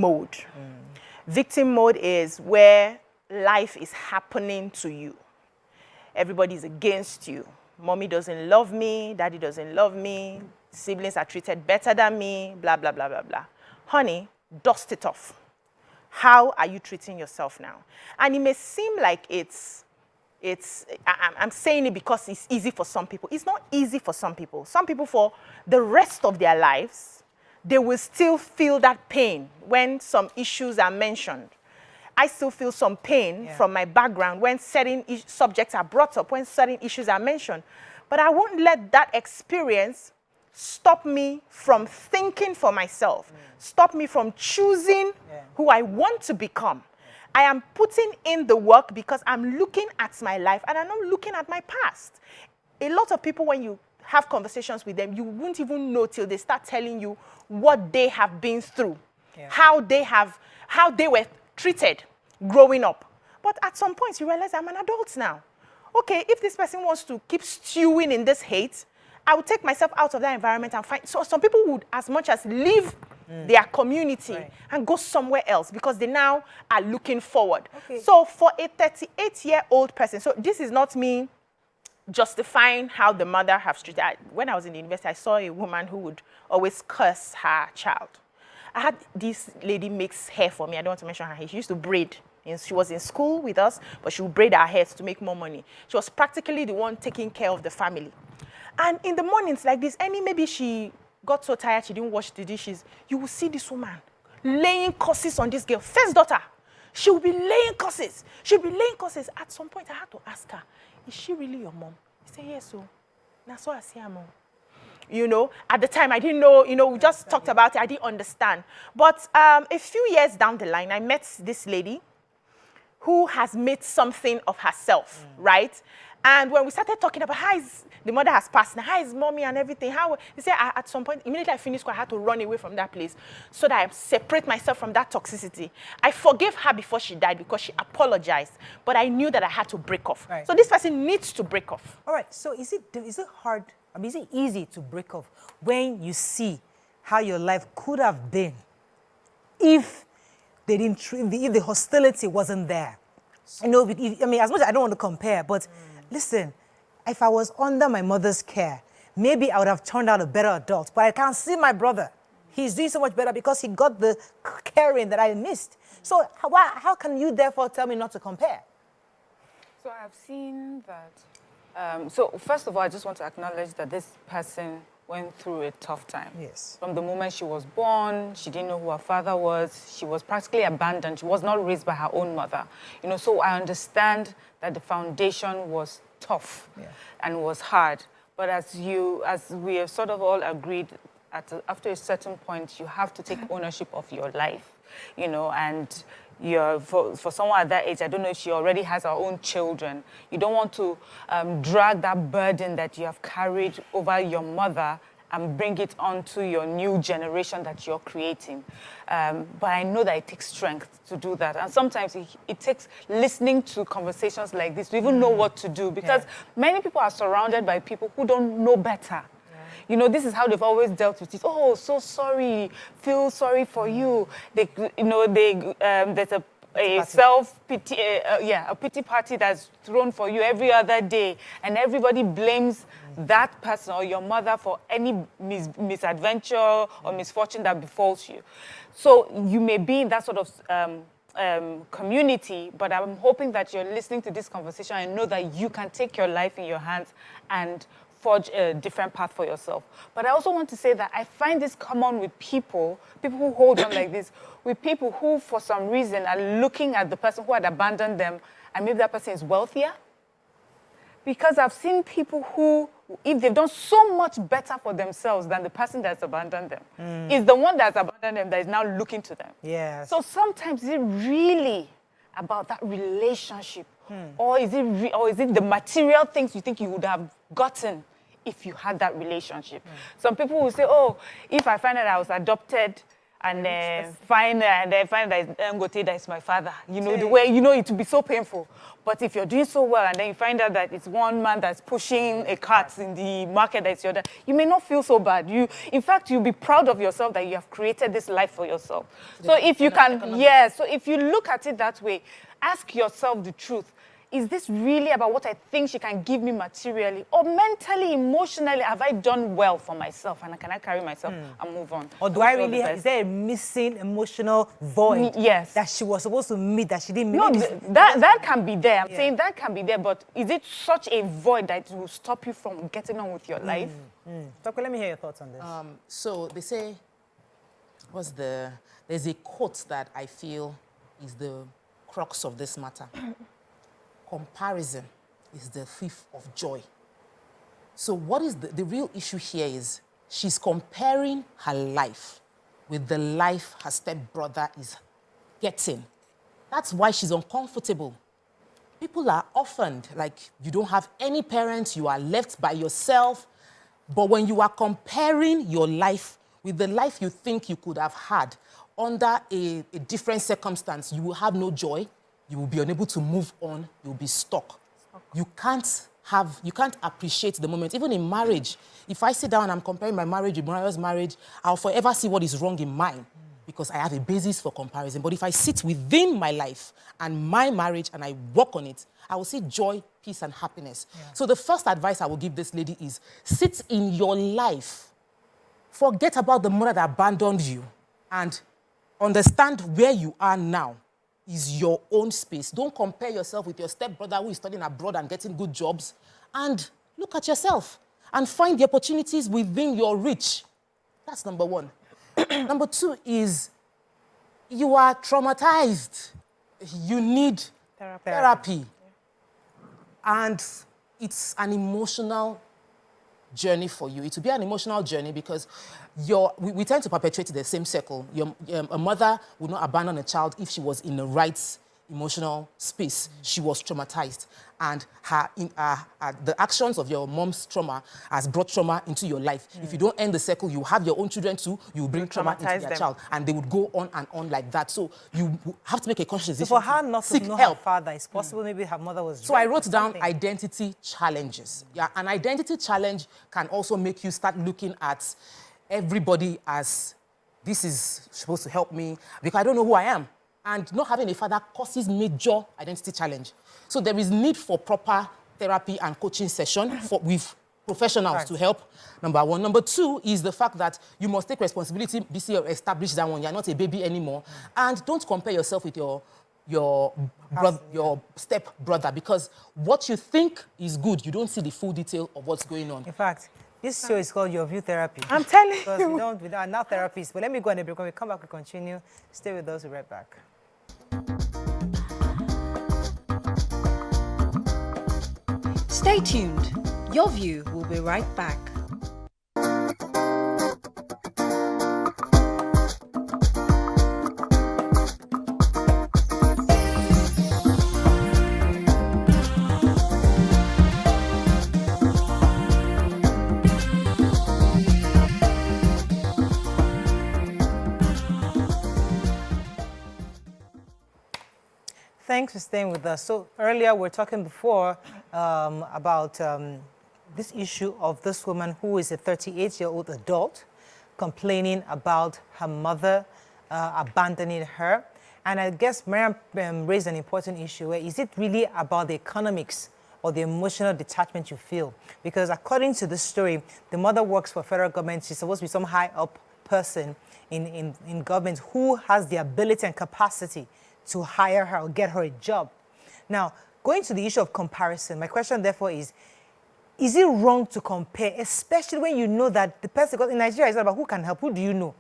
mode. Victim mode is where life is happening to you. Everybody's against you. Mommy doesn't love me, daddy doesn't love me, siblings are treated better than me, blah, blah, blah, blah, blah. Honey, dust it off. How are you treating yourself now? And it may seem like I'm saying it because it's easy for some people. It's not easy for some people. Some people, for the rest of their lives, they will still feel that pain when some issues are mentioned. I still feel some pain from my background when certain subjects are brought up, when certain issues are mentioned. But I won't let that experience stop me from thinking for myself, stop me from choosing who I want to become. I am putting in the work because I'm looking at my life and I'm not looking at my past. A lot of people, when you have conversations with them, you won't even know till they start telling you what they have been through, how they were treated growing up. But at some point, you realize I'm an adult now. Okay, if this person wants to keep stewing in this hate, I would take myself out of that environment and find. So some people would as much as leave their community and go somewhere else because they now are looking forward. Okay. So for a 38-year-old person, so this is not me justifying how the mother has treated. When I was in the university, I saw a woman who would always curse her child. I had this lady makes hair for me. I don't want to mention her hair. She used to braid. She was in school with us, but she would braid her hair to make more money. She was practically the one taking care of the family. And in the mornings like this, maybe she got so tired she didn't wash the dishes, you will see this woman laying curses on this girl. First daughter, she will be laying curses. She'll be laying curses. At some point, I had to ask her, is she really your mom? He said, yes, so. That's what I see her mom. You know, at the time, I didn't know, you know, we just talked about it. I didn't understand. But a few years down the line, I met this lady who has made something of herself, right? And when we started talking about how is the mother has passed, now how is mommy and everything, how, he said at some point, immediately I finished school, I had to run away from that place so that I separate myself from that toxicity. I forgave her before she died because she apologized, but I knew that I had to break off. Right. So this person needs to break off. All right, so is it hard, I mean, is it easy to break off when you see how your life could have been if they didn't, if the hostility wasn't there? You know, I mean, as much as I don't want to compare, but listen, if I was under my mother's care, maybe I would have turned out a better adult, but I can't see my brother. He's doing so much better because he got the caring that I missed. So how can you therefore tell me not to compare? So I've seen that. So first of all, I just want to acknowledge that this person went through a tough time. Yes. From the moment she was born, she didn't know who her father was. She was practically abandoned. She was not raised by her own mother. You know, so I understand that the foundation was tough and was hard. But as we have sort of all agreed, after a certain point, you have to take ownership of your life, you know, and for someone at that age, I don't know if she already has her own children, you don't want to drag that burden that you have carried over your mother and bring it onto your new generation that you're creating. But I know that it takes strength to do that. And sometimes it takes listening to conversations like this to even know what to do, because many people are surrounded by people who don't know better. You know, this is how they've always dealt with it. Oh, so sorry, feel sorry for you. They, you know, there's a self-pity, a pity party that's thrown for you every other day, and everybody blames that person or your mother for any misadventure or misfortune that befalls you. So you may be in that sort of community, but I'm hoping that you're listening to this conversation and know that you can take your life in your hands and forge a different path for yourself. But I also want to say that I find this common with people who hold on like this, with people who for some reason are looking at the person who had abandoned them, and maybe that person is wealthier. Because I've seen people who, if they've done so much better for themselves than the person that's abandoned them, is the one that's abandoned them that is now looking to them. Yes. So sometimes is it really about that relationship? Or is it the material things you think you would have gotten if you had that relationship? Some people will say, oh, if I find out I was adopted and find that GOTV that is my father, you know, the way, you know, it would be so painful. But if you're doing so well and then you find out that it's one man that's pushing a cart in the market that's your dad, you may not feel so bad. In fact, you'll be proud of yourself that you have created this life for yourself. So if you can, so if you look at it that way, ask yourself the truth. Is this really about what I think she can give me materially? Or mentally, emotionally, have I done well for myself? And can I carry myself and move on? Or is there a missing emotional void that she was supposed to meet that she didn't meet? No, that can be there. I'm saying that can be there, but is it such a void that it will stop you from getting on with your life? Dr. Let me hear your thoughts on this. So they say, there's a quote that I feel is the crux of this matter. Comparison is the thief of joy. So what is the real issue here is she's comparing her life with the life her stepbrother is getting. That's why she's uncomfortable. People are orphaned, like you don't have any parents, you are left by yourself. But when you are comparing your life with the life you think you could have had under a different circumstance, you will have no joy. You will be unable to move on. You'll be stuck. You can't appreciate the moment. Even in marriage, if I sit down and I'm comparing my marriage with Mariah's marriage, I'll forever see what is wrong in mine because I have a basis for comparison. But if I sit within my life and my marriage and I work on it, I will see joy, peace, and happiness. So the first advice I will give this lady is sit in your life. Forget about the mother that abandoned you and understand where you are now is your own space. Don't compare yourself with your stepbrother who is studying abroad and getting good jobs. And look at yourself and find the opportunities within your reach. That's number one. Number two is you are traumatized. You need therapy. And it's an emotional journey for you. It will be an emotional journey because we tend to perpetuate the same circle. A mother would not abandon a child if she was in the right emotional space. She was traumatized. And the actions of your mom's trauma has brought trauma into your life. If you don't end the circle, you have your own children too, you bring trauma into their child. And they would go on and on like that. So you have to make a conscious decision. So for her not to know her father, it's possible maybe her mother was So I wrote down identity challenges. Yeah, an identity challenge can also make you start looking at everybody as, this is supposed to help me because I don't know who I am. And not having a father causes major identity challenge. So there is need for proper therapy and coaching session with professionals to help, number one. Number two is the fact that you must take responsibility, Beeccee, or establish that one. You're not a baby anymore. And don't compare yourself with your step brother, because what you think is good, you don't see the full detail of what's going on. In fact, this show is called Your View Therapy. I'm telling because you. we are not therapists. But let me go on a break. When we come back, we continue. Stay with us. We'll be right back. Stay tuned. Your View will be right back. Thanks for staying with us. So earlier we were talking before about this issue of this woman who is a 38-year-old adult complaining about her mother abandoning her. And I guess Miriam raised an important issue. Where is it really about the economics or the emotional detachment you feel? Because according to this story, the mother works for federal government. She's supposed to be some high-up person in government who has the ability and capacity to hire her or get her a job. Now, going to the issue of comparison, my question therefore is it wrong to compare, especially when you know that the person, because in Nigeria it's not about who can help, who do you know?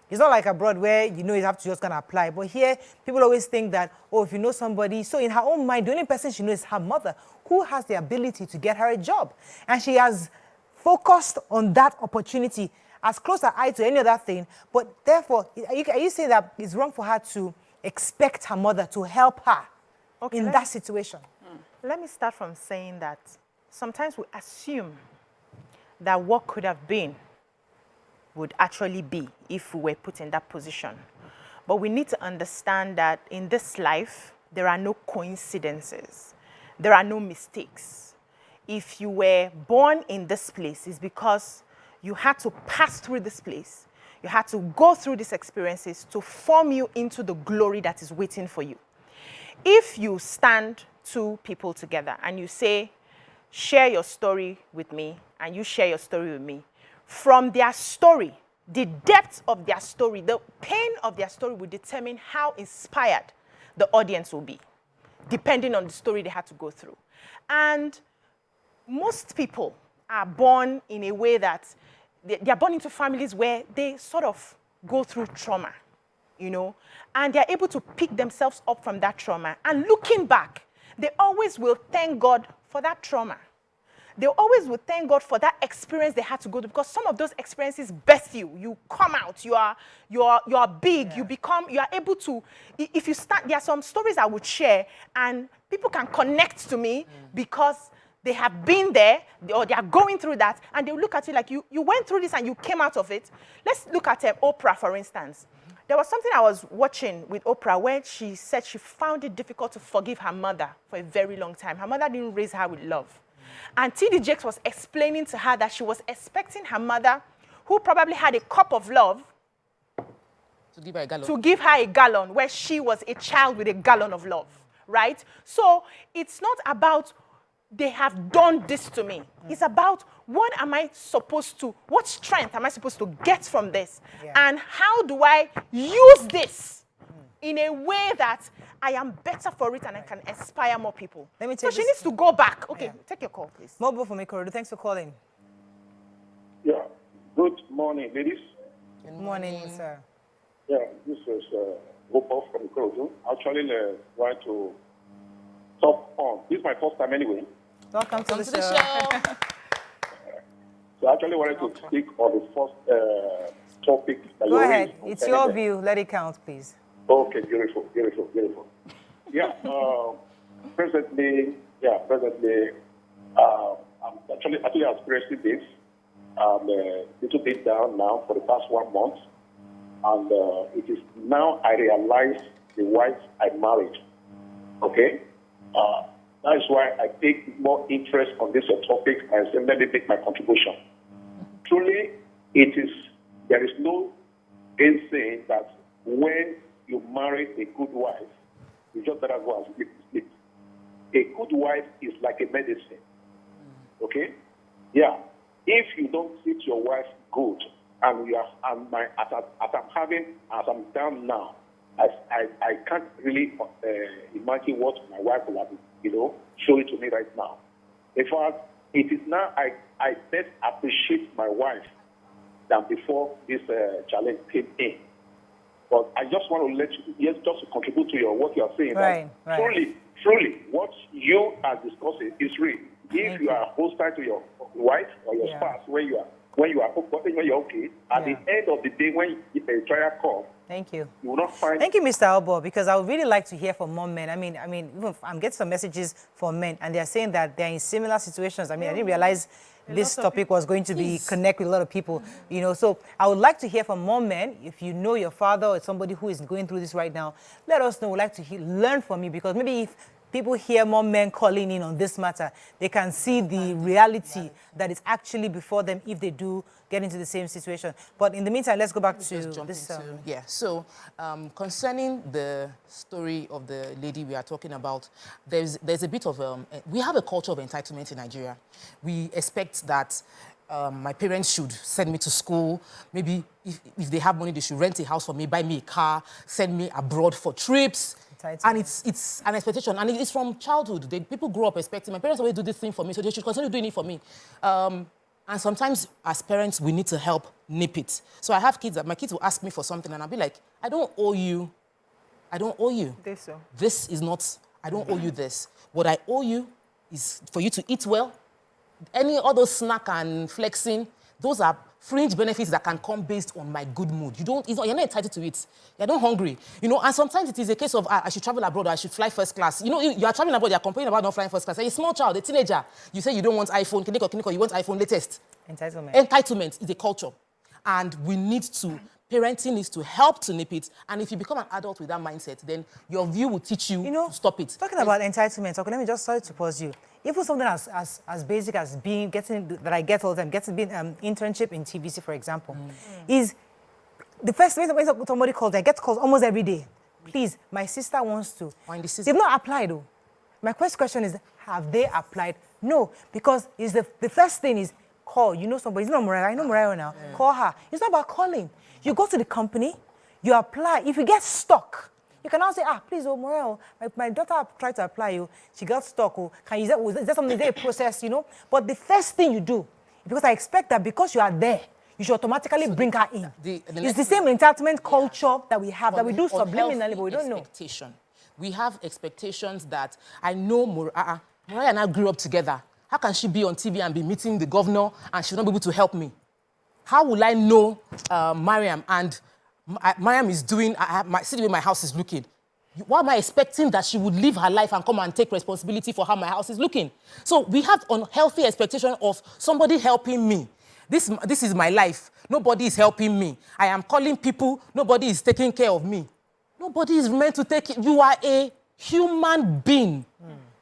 It's not like abroad where you know you have to just kind of apply. But here, people always think that, oh, if you know somebody, so in her own mind, the only person she knows is her mother, who has the ability to get her a job. And she has focused on that opportunity as close as eye to any other thing. But therefore, are you saying that it's wrong for her to expect her mother to help her in that situation? Let me start from saying that sometimes we assume that what could have been would actually be if we were put in that position. But we need to understand that in this life, there are no coincidences. There are no mistakes. If you were born in this place, it's because you had to pass through this place. You had to go through these experiences to form you into the glory that is waiting for you. If you stand two people together and you say, share your story with me, and you share your story with me, from their story, the depth of their story, the pain of their story will determine how inspired the audience will be, depending on the story they had to go through. And most people are born in a way that they are born into families where they sort of go through trauma, you know, and they're able to pick themselves up from that trauma. And looking back, they always will thank God for that trauma. They always will thank God for that experience they had to go through, because some of those experiences birth you. You come out, you are big, you are able to, if you start, there are some stories I would share and people can connect to me because they have been there, or they are going through that, and they look at you like, you went through this and you came out of it. Let's look at Oprah, for instance. There was something I was watching with Oprah where she said she found it difficult to forgive her mother for a very long time. Her mother didn't raise her with love. And T.D. Jakes was explaining to her that she was expecting her mother, who probably had a cup of love, to give her a gallon. To give her a gallon, where she was a child with a gallon of love, right? So it's not about they have done this to me. It's about what strength am I supposed to get from this? Yeah. And how do I use this in a way that I am better for it and I can inspire more people? Let me take she needs to go back. Okay, take your call, please. Mobile from Ikorodu. Thanks for calling. Yeah. Good morning, ladies. Good morning, sir. Yeah, this is Gopal from Ikorodu. Actually, want to talk on. This is my first time anyway. Welcome to the show. So I actually wanted to speak on the first topic that Go you ahead. raised. It's your view. Let it count, please. Okay, beautiful. Yeah, presently, I'm actually experiencing this. I'm a little bit down now for the past 1 month. And it is now I realize the wife I married. Okay? That is why I take more interest on this topic and say, let me make my contribution. Truly, there is no saying that when you marry a good wife, you just better go and sleep. A good wife is like a medicine. Okay? Yeah. If you don't treat your wife good, and as I'm down now, I can't really imagine what my wife will have, showing to me right now. In fact, it is now I best appreciate my wife than before this challenge came in. But I just want to let you, just to contribute to what you are saying. Right. Truly, what you are discussing is real. If you are hostile to your wife or your spouse, when you are okay, at the end of the day, when a trial comes, Thank you. You will not find. Thank you, Mr. Albo, because I would really like to hear from more men. I mean, even I'm getting some messages from men, and they're saying that they're in similar situations. I mean, I didn't realize this topic was going to be connect with a lot of people, So I would like to hear from more men. If you know your father or somebody who is going through this right now, let us know. We'd like to learn from you, because maybe if people hear more men calling in on this matter, they can see the reality that is actually before them if they do get into the same situation. But in the meantime, let's go back to this. So concerning the story of the lady we are talking about, there's a bit of, we have a culture of entitlement in Nigeria. We expect that my parents should send me to school. Maybe if they have money, they should rent a house for me, buy me a car, send me abroad for trips. And it's an expectation, and it's from childhood. People grow up expecting, my parents always do this thing for me, so they should continue doing it for me. And sometimes, as parents, we need to help nip it. So I have kids that my kids will ask me for something, and I'll be like, I don't owe you. This is not, I don't owe you this. What I owe you is for you to eat well. Any other snack and flexing, those are fringe benefits that can come based on my good mood. You're not entitled to it. You're not hungry. And sometimes it is a case of, I should travel abroad or I should fly first class. You are traveling abroad, you're complaining about not flying first class. You're a small child, a teenager. You say you don't want iPhone, you want iPhone latest. Entitlement is a culture. And we need to, parenting needs to help to nip it. And if you become an adult with that mindset, then your view will teach you to stop it. Talking about entitlement, okay, let me just, sorry to pause you. Even something as basic as that I get all the time, being internship in TVC, for example, is the first when somebody calls, I get calls almost every day. Please, my sister wants to. They've not applied though. My first question is, have they applied? No, because the first thing is call. You know somebody, it's not Mariah, I know Mariah now. Call her. It's not about calling. You go to the company, you apply. If you get stuck, you can now say, please, Morel, my daughter tried to apply, she got stuck, is that something, is there a process, But the first thing you do, because I expect that because you are there, you should automatically bring her in. It's the same entitlement culture that we have, that we do subliminally, but we don't know. We have expectations that I know Mariah and I grew up together. How can she be on TV and be meeting the governor and she'll not be able to help me? How will I know Mariam and Mariam is doing, see the way my house is looking. Why am I expecting that she would live her life and come and take responsibility for how my house is looking? So we have unhealthy expectation of somebody helping me. This is my life. Nobody is helping me. I am calling people. Nobody is taking care of me. Nobody is meant to take it. You are a human being.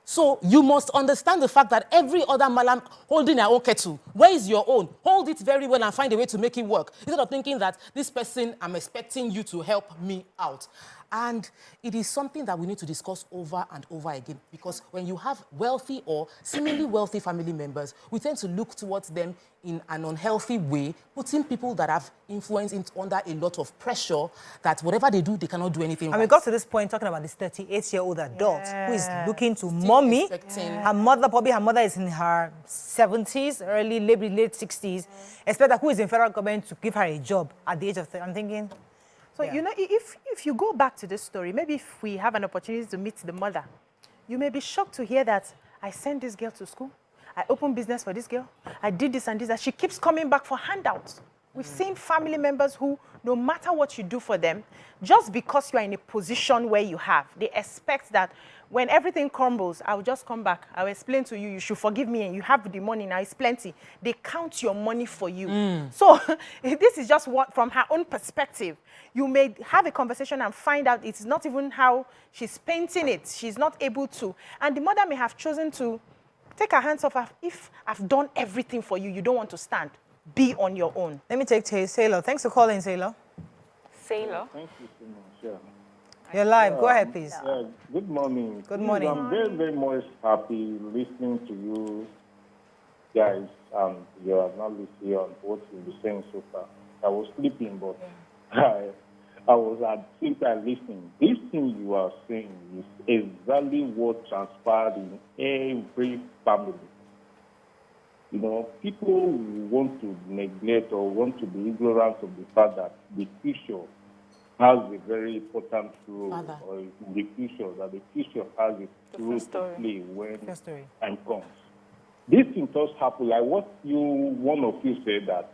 So you must understand the fact that every other malam holding their own kettle, where is your own? Hold it very well and find a way to make it work. Instead of thinking that this person, I'm expecting you to help me out. And it is something that we need to discuss over and over again, because when you have wealthy or seemingly wealthy family members, we tend to look towards them in an unhealthy way, putting people that have influence under a lot of pressure, that whatever they do, they cannot do anything And we got to this point talking about this 38-year-old adult who is looking to mommy. Her mother is in her 70s, late 60s. Expect that who is in federal government to give her a job at the age of 30. I'm thinking, So, you know, if you go back to this story, maybe if we have an opportunity to meet the mother, you may be shocked to hear that I sent this girl to school. I opened business for this girl. I did this and this. And she keeps coming back for handouts. We've seen family members who, no matter what you do for them, just because you are in a position where you have, they expect that when everything crumbles, I'll just come back. I'll explain to you, you should forgive me and you have the money now, it's plenty. They count your money for you. So this is just what, from her own perspective. You may have a conversation and find out it's not even how she's painting it. She's not able to. And the mother may have chosen to take her hands off her. If I've done everything for you, you don't want to stand. Be on your own. Let me take Sailor. Thanks for calling, Sailor. Sailor. Thank you so much. Yeah. You're live. Go ahead, please. Good morning. Good morning. I'm very, very much happy listening to you guys and your analysis on what you've been saying so far. I was sleeping, but I was at the same time listening. This thing you are saying is exactly what transpired in every family. You know, people want to neglect or want to be ignorant of the fact that the future has a very important role, or in the future, that the future has a role to play when time comes. This thing does happen, like what one of you said, that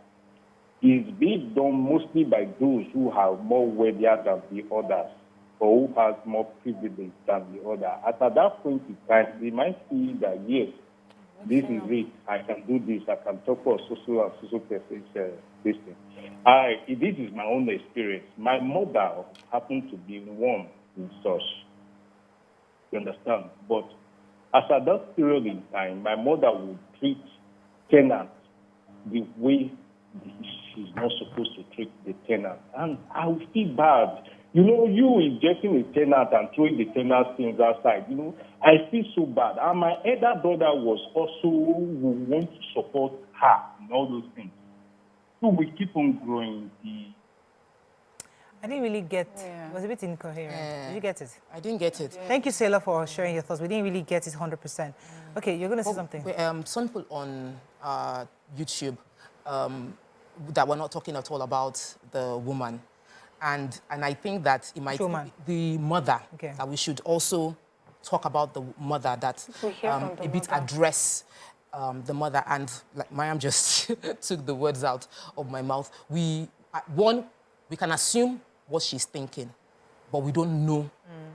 is being done mostly by those who are more wealthier than the others, or who has more privilege than the other. At that point in time, they might see that, yes, this is it. I can do this. I can talk for social and social person. This thing. This is my own experience. My mother happened to be one in such. You understand? But as at that period in time, my mother would treat tenants the way she's not supposed to treat the tenant, and I would feel bad. You know, you injecting a tenant and throwing the tenant's things outside, you know, I feel so bad. And my elder brother was also who want to support her and all those things. So we keep on growing. I didn't really get it. Was a bit incoherent. Did you get it? I didn't get it. Thank you, Sailor, for sharing your thoughts. We didn't really get it 100%. Okay, you're going to say something. Some people on YouTube that were not talking at all about the woman. And I think that it might be the mother, that we should also talk about the mother, that a bit address the mother. And like Mariam just took the words out of my mouth. We can assume what she's thinking, but we don't know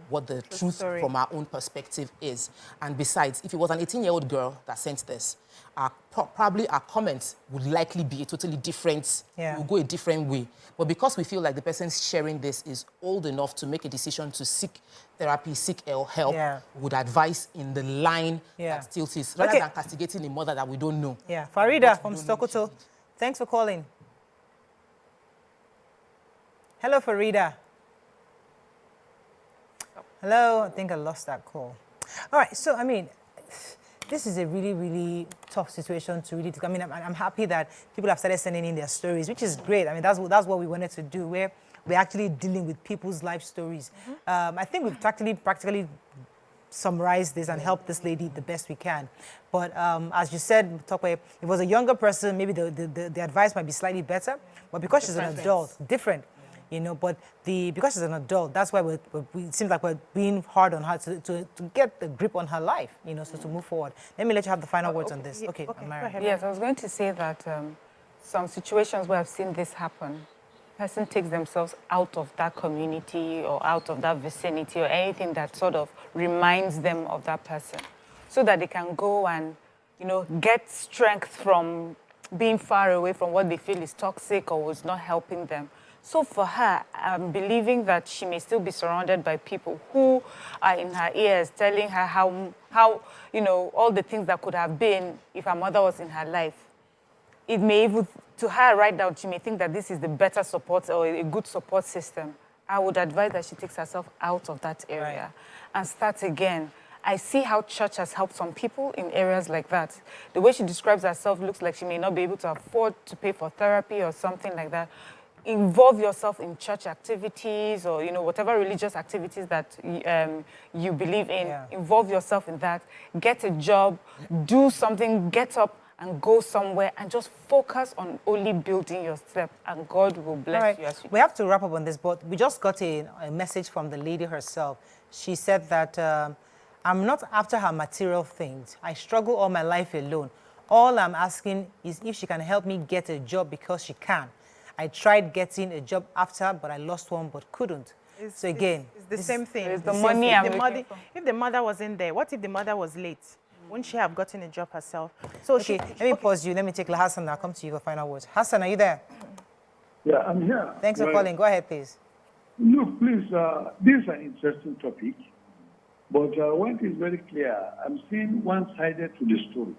what the truth from our own perspective is. And besides, if it was an 18-year-old girl that sent this, probably our comments would likely be a totally different, will go a different way. But because we feel like the person sharing this is old enough to make a decision to seek therapy, seek help, would advise in the line that still is, rather than castigating a mother that we don't know. Yeah, Farida from Sokoto, thanks for calling. Hello, Farida. Hello, I think I lost that call. All right, so I mean, this is a really, really tough situation to really. I mean, I'm happy that people have started sending in their stories, which is great. I mean, that's what we wanted to do, where we're actually dealing with people's life stories. I think we've practically summarized this and helped this lady the best we can. But as you said, if it was a younger person, maybe the advice might be slightly better. But because she's an adult, different. You know, but because she's an adult, that's why it seems like we're being hard on her to get the grip on her life, you know, so to move forward. Let me let you have the final words on this. Okay, Mary. Yes, I was going to say that some situations where I've seen this happen, person takes themselves out of that community or out of that vicinity or anything that sort of reminds them of that person, so that they can go and, you know, get strength from being far away from what they feel is toxic or was not helping them. So for her, I'm believing that she may still be surrounded by people who are in her ears telling her how you know, all the things that could have been if her mother was in her life. It may even, to her right now, she may think that this is the better support or a good support system. I would advise that she takes herself out of that area and starts again. I see how church has helped some people in areas like that. The way she describes herself looks like she may not be able to afford to pay for therapy or something like that. Involve yourself in church activities or, you know, whatever religious activities that you believe in. Involve yourself in that. Get a job, do something, get up and go somewhere and just focus on only building yourself, and God will bless All right. you as you We have to wrap up on this, but we just got a message from the lady herself. She said that I'm not after her material things. I struggle all my life alone. All I'm asking is if she can help me get a job because she can. I tried getting a job after, but I lost one but couldn't. So again, it's the same thing. It's the same money thing. I'm The looking mother, for. if the mother wasn't there, what if the mother was late? Wouldn't she have gotten a job herself? So okay, let me pause you. Let me take Hassan and I'll come to you for final words. Hassan, are you there? Yeah, I'm here. Thanks for calling. Go ahead, please. Look, please, this is an interesting topic, but one thing is very clear. I'm seeing one-sided to the story.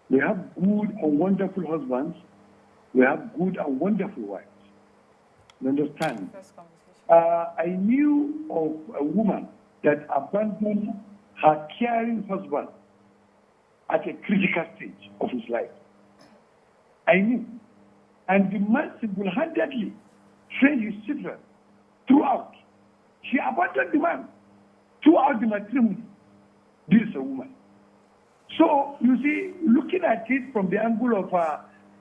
We have good and wonderful husbands. We have good and wonderful wives. You understand? I knew of a woman that abandoned her caring husband at a critical stage of his life. I knew. And the man single-handedly trained his children throughout. She abandoned the man throughout the matrimony. This is a woman. So, you see, looking at it from the angle of,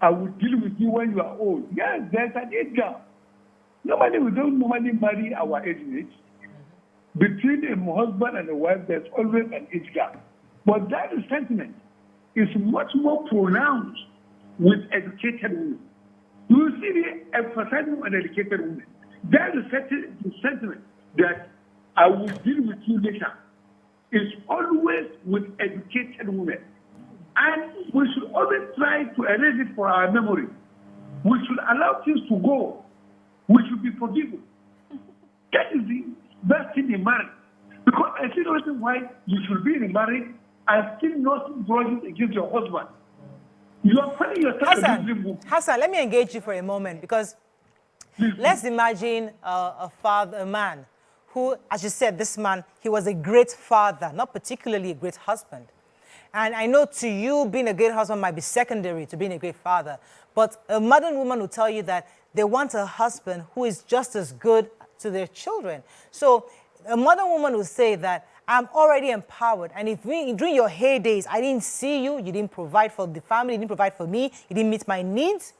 I will deal with you when you are old. Yes, there's an age gap. Normally, we don't normally marry our age mates. Between a husband and a wife, there's always an age gap. But that sentiment is much more pronounced with educated women. You see the emphasizing on educated women. That is the sentiment that I will deal with you later. Is always with educated women. And we should always try to erase it for our memory. We should allow things to go. We should be forgiven. That is the best thing in marriage. Because I see no reason why you should be in marriage and still not grudges against your husband. You are putting yourself in a book. Hassan, let me engage you for a moment because let's imagine a man who, as you said, this man, he was a great father, not particularly a great husband. And I know to you, being a great husband might be secondary to being a great father. But a modern woman will tell you that they want a husband who is just as good to their children. So a modern woman will say that I'm already empowered. And if during your heydays, I didn't see you, you didn't provide for the family, you didn't provide for me, you didn't meet my needs.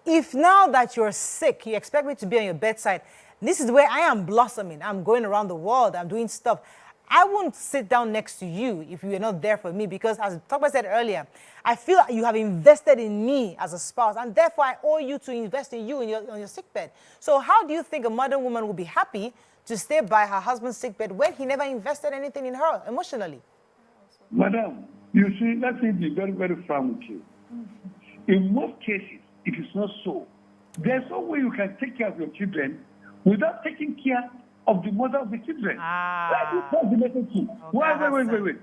If now that you're sick, you expect me to be on your bedside, this is where I am blossoming. I'm going around the world. I'm doing stuff. I won't sit down next to you if you are not there for me because, as Tokba said earlier, I feel you have invested in me as a spouse, and therefore I owe you to invest in you on your sickbed. So how do you think a modern woman will be happy to stay by her husband's sickbed when he never invested anything in her emotionally? Madam, you see, let me be very, very frank with you. In most cases, it is not so. There's no way you can take care of your children without taking care of the mother of the children. That's the message too. Okay, Wait.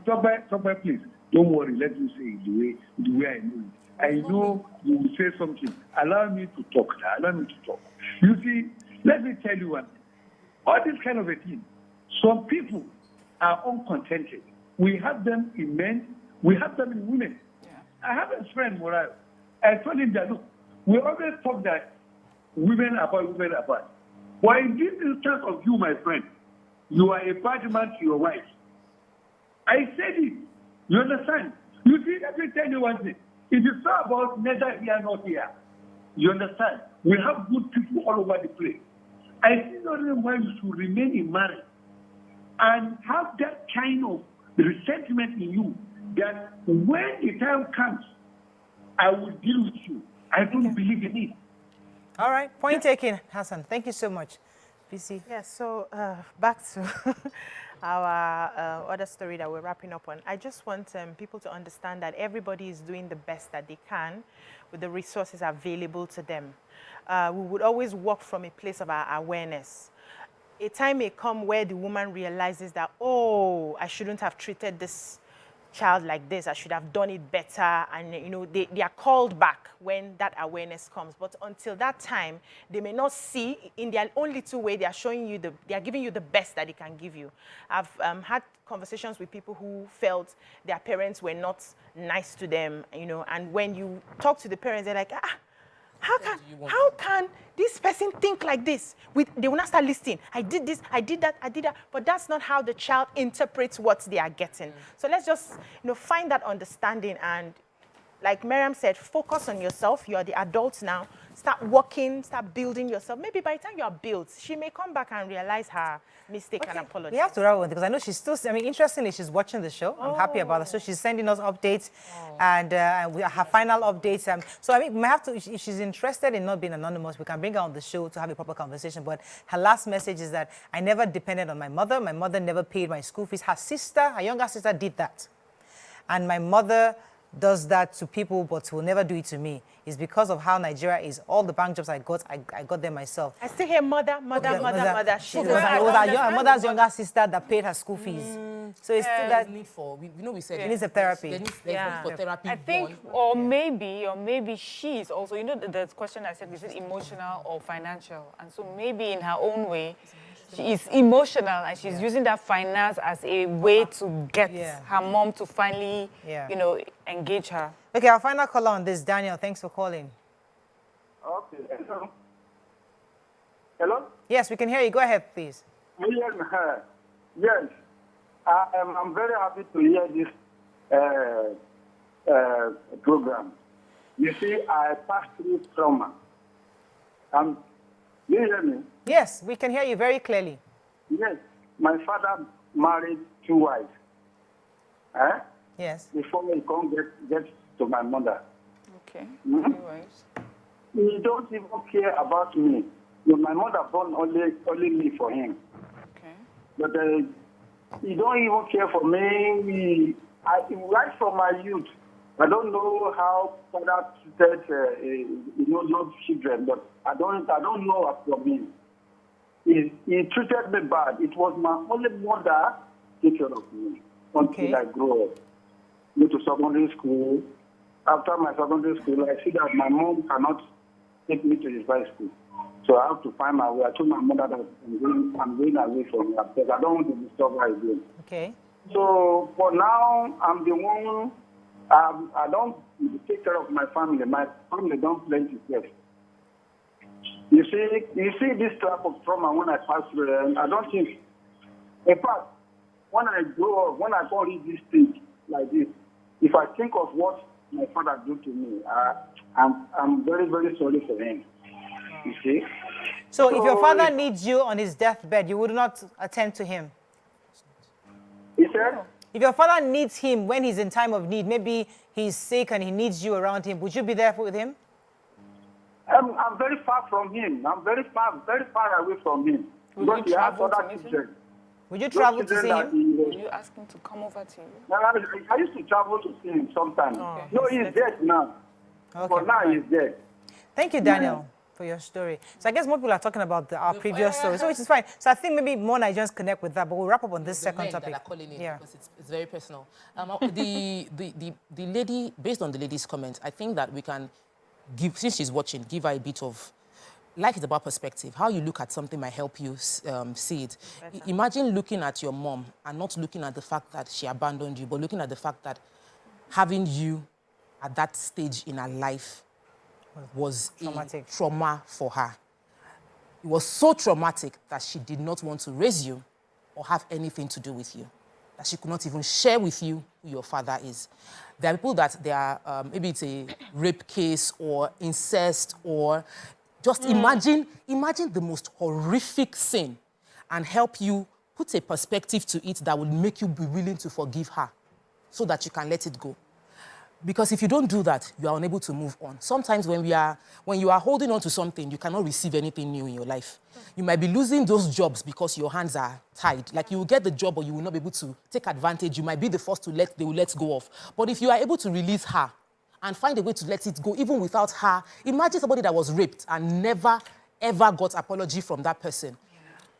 Tokba, please. Don't worry. Let me say it the way I know it. I know you will say something. Allow me to talk now. Allow me to talk. You see, let me tell you one thing. All this kind of a thing, some people are uncontented. We have them in men. We have them in women. Yeah. I have a friend, Morale. I told him that, look, we always talk that women about. Why in this instance of you, my friend, you are a bad man to your wife. I said it. You understand? You see, let me tell you one thing. It is not about neither here nor here. You understand? We have good people all over the place. I see no reason why you should remain in marriage and have that kind of resentment in you that when the time comes, I will deal with you. I don't believe in it. All right, point taken, Hassan. Thank you so much. Beeccee. Yeah, so back to our other story that we're wrapping up on. I just want people to understand that everybody is doing the best that they can with the resources available to them. We would always work from a place of our awareness. A time may come where the woman realizes that, oh, I shouldn't have treated this child like this, I should have done it better, and you know they are called back when that awareness comes. But until that time, they may not see in their own little way. They are showing you they are giving you the best that they can give you. I've had conversations with people who felt their parents were not nice to them, you know, and when you talk to the parents, they're like, How can this person think like this? They will not start listening. I did this, I did that, I did that. But that's not how the child interprets what they are getting. So let's just, find that understanding and, like Miriam said, focus on yourself. You are the adult now. Start working, start building yourself. Maybe by the time you are built, she may come back and realize her mistake and apologize. We have to wrap on because I know she's still, interestingly, she's watching the show. I'm happy about that. So she's sending us updates and her final updates. So we may have to, if she's interested in not being anonymous, we can bring her on the show to have a proper conversation. But her last message is that I never depended on my mother. My mother never paid my school fees. Her younger sister did that. And my mother does that to people but will never do it to me. It's because of how Nigeria is. All the bank jobs I got them myself. I still hear mother. It was her mother's younger sister that paid her school fees. So it's still that need for, we said it needs a therapy. There's need for therapy. I think, or maybe she is also, the question I said, is it emotional or financial? And so maybe in her own way, she is emotional and she's using that finance as a way to get her mom to finally, engage her. Okay, our final caller on this, Daniel. Thanks for calling. Okay. Hello? Hello? Yes, we can hear you. Go ahead, please. Yes. I'm very happy to hear this program. You see, I passed through trauma. Do you hear me? Yes, we can hear you very clearly. Yes. My father married 2 wives. Yes. Before he come get to my mother. Okay. Mm-hmm. He don't even care about me. My mother born only me for him. Okay. But he don't even care for me. Right from my youth, I don't know how father treated love children, but I don't know from him. He treated me bad. It was my only mother take care of me until I grew up. Go to secondary school. After my secondary school, I see that my mom cannot take me to his high school. So I have to find my way. I told my mother that I'm going away from her because I don't want to disturb her again. Okay. So for now, I'm the one. I don't take care of my family. My family don't plenty first. You see this type of trauma when I pass through, and I don't think. In fact, when I grow up, when I go read this thing like this, if I think of what my father did to me, I'm very, very sorry for him. You see? So if your father needs you on his deathbed, you would not attend to him? He said? If your father needs him when he's in time of need, maybe he's sick and he needs you around him, would you be there with him? I'm very far from him. I'm very far away from him. Would you travel to meet him? Would you travel to see him? Would you ask him to come over to you? I used to travel to see him sometimes. Oh. No, he's dead now. Okay. For now, he's dead. Thank you, Daniel, for your story. So I guess more people are talking about our previous story, so which is fine. So I think maybe more Nigerians connect with that, but we'll wrap up on this second topic. That are calling in because it's very personal. The lady, based on the lady's comment, I think that we can give, since she's watching, give her a bit of, life is about perspective. How you look at something might help you see it. Imagine looking at your mom and not looking at the fact that she abandoned you, but looking at the fact that having you at that stage in her life was traumatic. Trauma for her. It was so traumatic that she did not want to raise you or have anything to do with you, that she could not even share with you who your father is. There are people that they are, maybe it's a rape case or incest or just imagine the most horrific sin and help you put a perspective to it that would make you be willing to forgive her so that you can let it go. Because if you don't do that, you are unable to move on. Sometimes when you are holding on to something, you cannot receive anything new in your life. You might be losing those jobs because your hands are tied. Like you will get the job, but you will not be able to take advantage. You might be the first they will let go of. But if you are able to release her and find a way to let it go, even without her, imagine somebody that was raped and never, ever got apology from that person.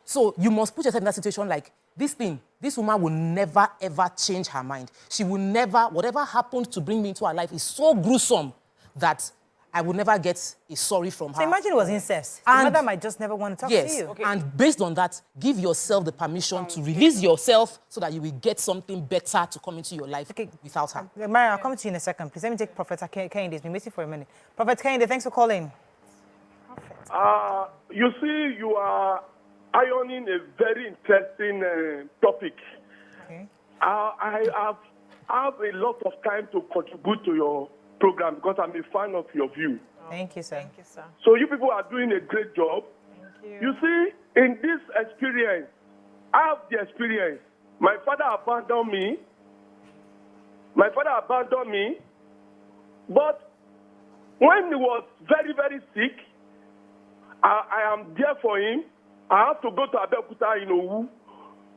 So you must put yourself in that situation like, this woman will never, ever change her mind. She will never, whatever happened to bring me into her life is so gruesome that I will never get a sorry from her. So imagine it was incest. Your mother might just never want to talk to you. Okay. And based on that, give yourself the permission to release yourself so that you will get something better to come into your life without her. Mariam, I'll come to you in a second. Please let me take Prophet Kehinde. He's been waiting for a minute. Prophet Kehinde, thanks for calling. You see, you are ironing a very interesting topic. Okay. I have a lot of time to contribute to your program because I'm a fan of your view. Thank you, sir. Thank you, sir. So you people are doing a great job. Thank You see, in this experience, I have the experience. My father abandoned me. But when he was very, very sick, I am there for him. I have to go to Abeokuta in Owu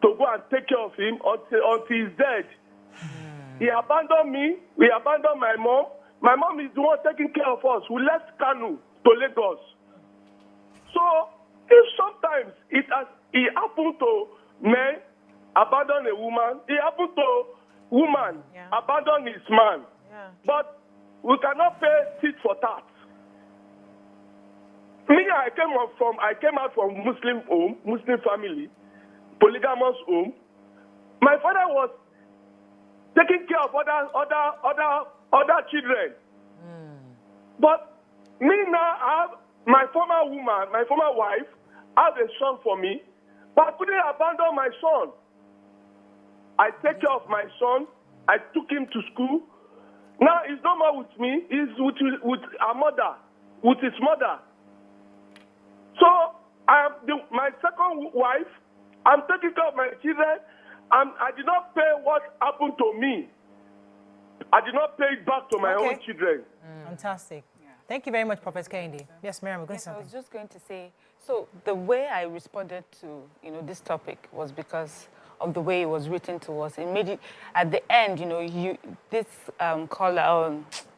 to go and take care of him until he's dead. He abandoned me. We abandoned my mom. My mom is the one taking care of us. We left Kanu to Lagos. So, if sometimes it happened to men abandon a woman, it happened to woman abandon his man. Yeah. But we cannot pay tit for tat. Me, I came out from Muslim home, Muslim family, polygamous home. My father was taking care of other children. But me now, I have my former wife, has a son for me, but I couldn't abandon my son. I take care of my son. I took him to school. Now he's no more with me. He's with our mother, with his mother. So I am my second wife. I'm taking care of my children, and I did not pay what happened to me. I did not pay it back to my own children. Fantastic. Thank you very much, Prophet Kehinde. Yes, Miriam, we're going to say I something. was just going to say, so the way I responded to, this topic was because of the way it was written to us. It made it, at the end, this caller,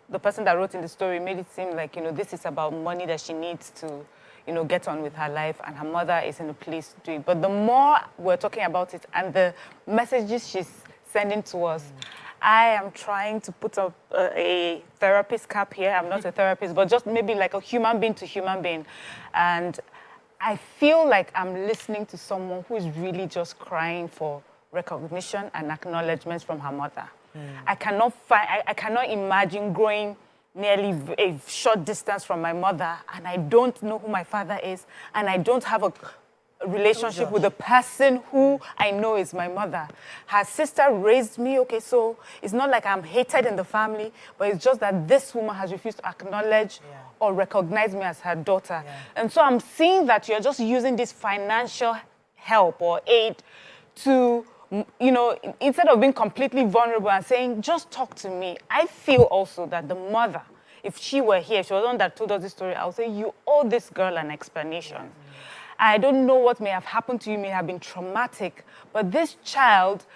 the person that wrote in the story made it seem like, this is about money that she needs to, get on with her life, and her mother is in a place to do it. But the more we're talking about it and the messages she's sending to us, I am trying to put up a therapist cap here. I'm not a therapist, but just maybe like a human being to human being. And I feel like I'm listening to someone who is really just crying for recognition and acknowledgement from her mother. I cannot imagine growing nearly a short distance from my mother, and I don't know who my father is, and I don't have a relationship with the person who I know is my mother. Her sister raised me, so it's not like I'm hated in the family, but it's just that this woman has refused to acknowledge or recognize me as her daughter. And so I'm seeing that you're just using this financial help or aid to, instead of being completely vulnerable and saying, just talk to me. I feel also that the mother, if she were here, she was the one that told us this story, I would say, you owe this girl an explanation. I don't know what may have happened to you, may have been traumatic, but this child,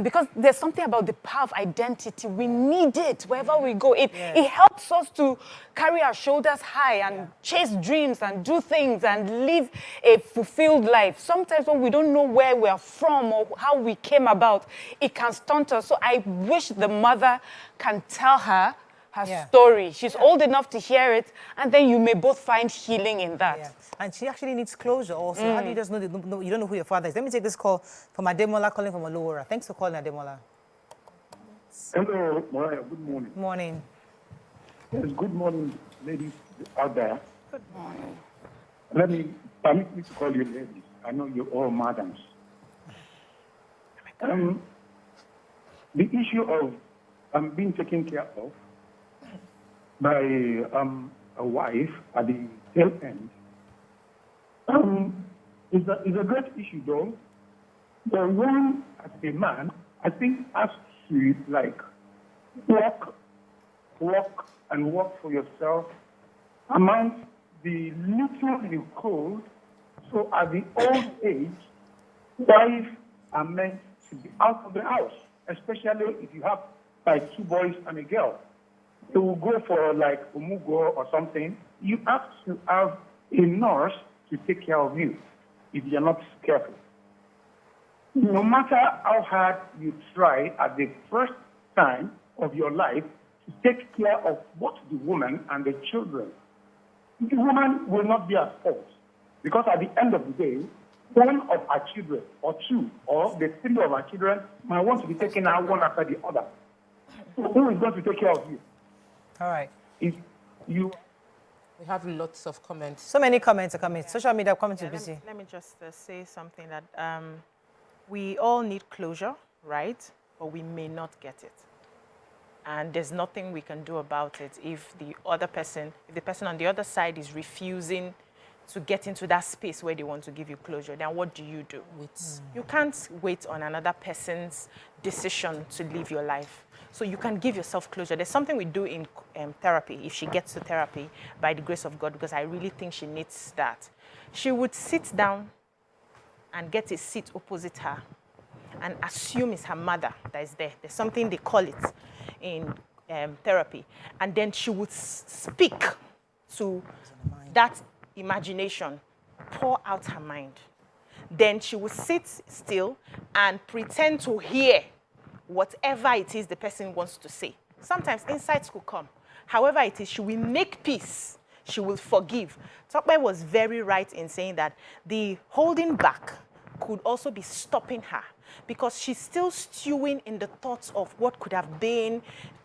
because there's something about the power of identity, we need it wherever we go. It helps us to carry our shoulders high and chase dreams and do things and live a fulfilled life. Sometimes when we don't know where we're from or how we came about, it can stunt us. So I wish the mother can tell her story. She's old enough to hear it, and then you may both find healing in that. And she actually needs closure also. How do you just know you don't know who your father is? Let me take this call from Ademola calling from Olowora. Thanks for calling, Ademola. Hello, Mariah. Good morning. Morning. Yes, good morning, ladies out there. Good morning. Permit me to call you ladies. I know you're all madams. The issue of being taken care of by a wife at the tail end is a great issue, though. The one, as a man, I think has to work for yourself amongst the little you could. So at the old age, wives are meant to be out of the house, especially if you have two boys and a girl. They will go for like Umugo or something. You have to have a nurse to take care of you if you're not careful. No matter how hard you try at the first time of your life to take care of both the woman and the children, the woman will not be at fault. Because at the end of the day, one of our children, or two, or the three of our children might want to be taken out one after the other. So who is going to take care of you? All right. If you We have lots of comments. So many comments are coming. Social media comments are Let busy. me just say something that we all need closure, right? But we may not get it. And there's nothing we can do about it if the person on the other side is refusing to get into that space where they want to give you closure. Then what do? You can't wait on another person's decision to live your life. So you can give yourself closure. There's something we do in therapy, if she gets to therapy, by the grace of God, because I really think she needs that. She would sit down and get a seat opposite her and assume it's her mother that is there. There's something they call it in therapy. And then she would speak to that imagination, pour out her mind. Then she would sit still and pretend to hear whatever it is the person wants to say. Sometimes insights could come. However it is, she will make peace. She will forgive. Tokpe was very right in saying that the holding back could also be stopping her because she's still stewing in the thoughts of what could have been.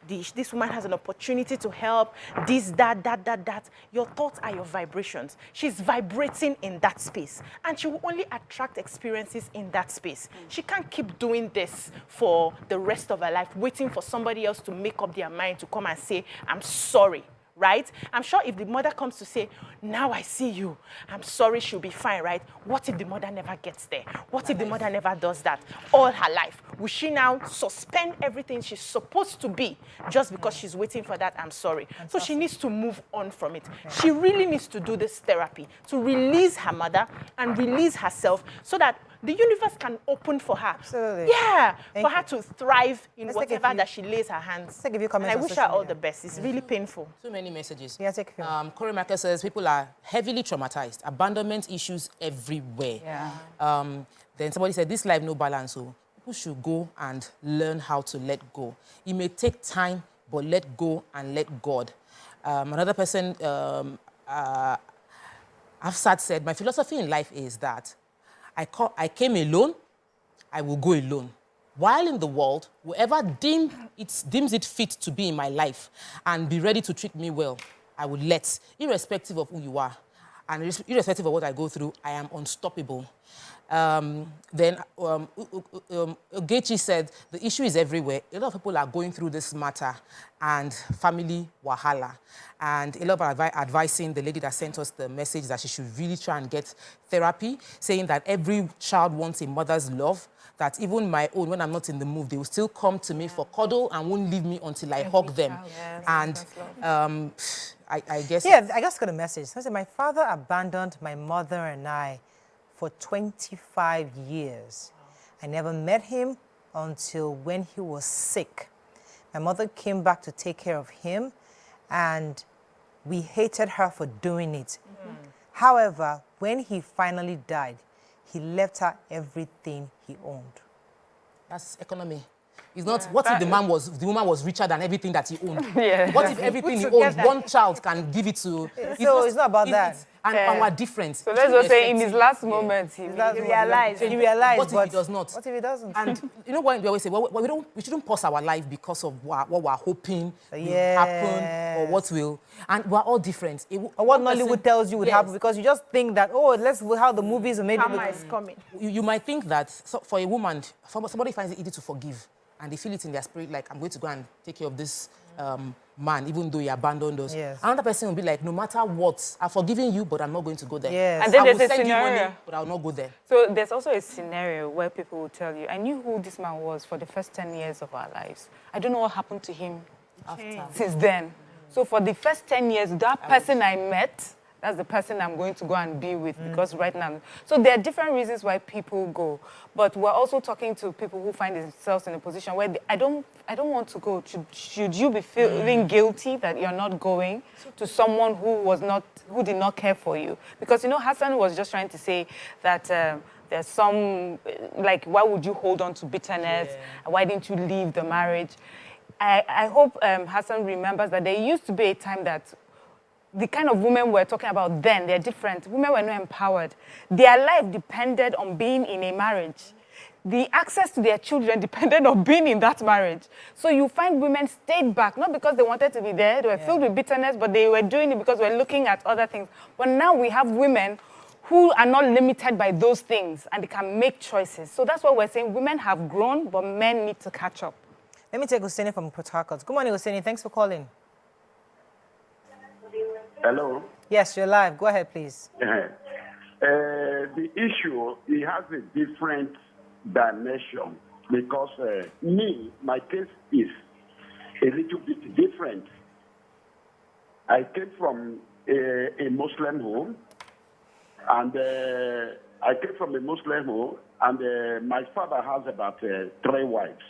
This woman has an opportunity to help, this, that. Your thoughts are your vibrations. She's vibrating in that space, and she will only attract experiences in that space. She can't keep doing this for the rest of her life, waiting for somebody else to make up their mind to come and say, I'm sorry. Right? I'm sure if the mother comes to say, now I see you, I'm sorry, she'll be fine, right? What if the mother never gets there? What if the mother never does that all her life? Will she now suspend everything she's supposed to be just because she's waiting for that, I'm sorry? So she needs to move on from it. She really needs to do this therapy to release her mother and release herself so that the universe can open for her. Absolutely. Yeah, Thank for her to thrive in whatever that she lays her hands. Let's give you comments And I on wish her social all media. the best. It's really painful. So many messages. Yeah, take a few. Corey Marker says people are heavily traumatized. Abandonment issues everywhere. Yeah. Then somebody said, this life no balance. So people should go and learn how to let go. It may take time, but let go and let God. Another person, Afsat said, my philosophy in life is that I came alone, I will go alone. While in the world, whoever deems it fit to be in my life and be ready to treat me well, I would let, irrespective of who you are. And irrespective of what I go through, I am unstoppable. Then Beeccee said, the issue is everywhere. A lot of people are going through this matter and family wahala. And a lot of advising the lady that sent us the message that she should really try and get therapy, saying that every child wants a mother's love, that even my own, when I'm not in the mood, they will still come to me for cuddle and won't leave me until I hug them. Yes, And I guess... Yeah, I just got a message. I said, my father abandoned my mother and I for 25 years. I never met him until when he was sick. My mother came back to take care of him, and we hated her for doing it. However, when he finally died, he left her everything he owned. That's economy. It's not, what if the woman was richer than everything that he owned? Yeah. What if everything he owns, one child can give it to... So it's not about that. And our difference. So let's just say in his last moments, he realized. What if he does not? What if he doesn't? And you know what we always say, well, we shouldn't pause our life because of what we're hoping will happen or what will. And we're all different. Or what Nollywood tells you would happen, because you just think that, oh, let's how the movies are made. Karma is coming. You might think that for a woman, somebody finds it easy to forgive, and they feel it in their spirit, like, I'm going to go and take care of this man, even though he abandoned us. Yes. Another person will be like, no matter what, I've forgiven you, but I'm not going to go there. Yes. And then I there's will a send you scenario. money, but I'll not go there. So there's also a scenario where people will tell you, I knew who this man was for the first 10 years of our lives. I don't know what happened to him since then. So for the first 10 years, that person I met, that's the person I'm going to go and be with, because right now... So there are different reasons why people go. But we're also talking to people who find themselves in a position where I don't want to go. Should you be feeling guilty that you're not going to someone who did not care for you? Because, you know, Hassan was just trying to say that there's some, like, why would you hold on to bitterness? Why didn't you leave the marriage? I hope Hassan remembers that there used to be a time that the kind of women we're talking about then, they're different. Women were not empowered. Their life depended on being in a marriage. the access to their children depended on being in that marriage. So you find women stayed back, not because they wanted to be there, they were filled with bitterness, but they were doing it because we're looking at other things. But now we have women who are not limited by those things and they can make choices. So that's what we're saying. Women have grown, but men need to catch up. Let me take Husseini from Port Harcourt. Good morning, Husseini. Thanks for calling. Hello. Yes, you're live. Go ahead, please. The issue, it has a different dimension because my case is a little bit different. I came from a Muslim home, and my father has about 3 wives.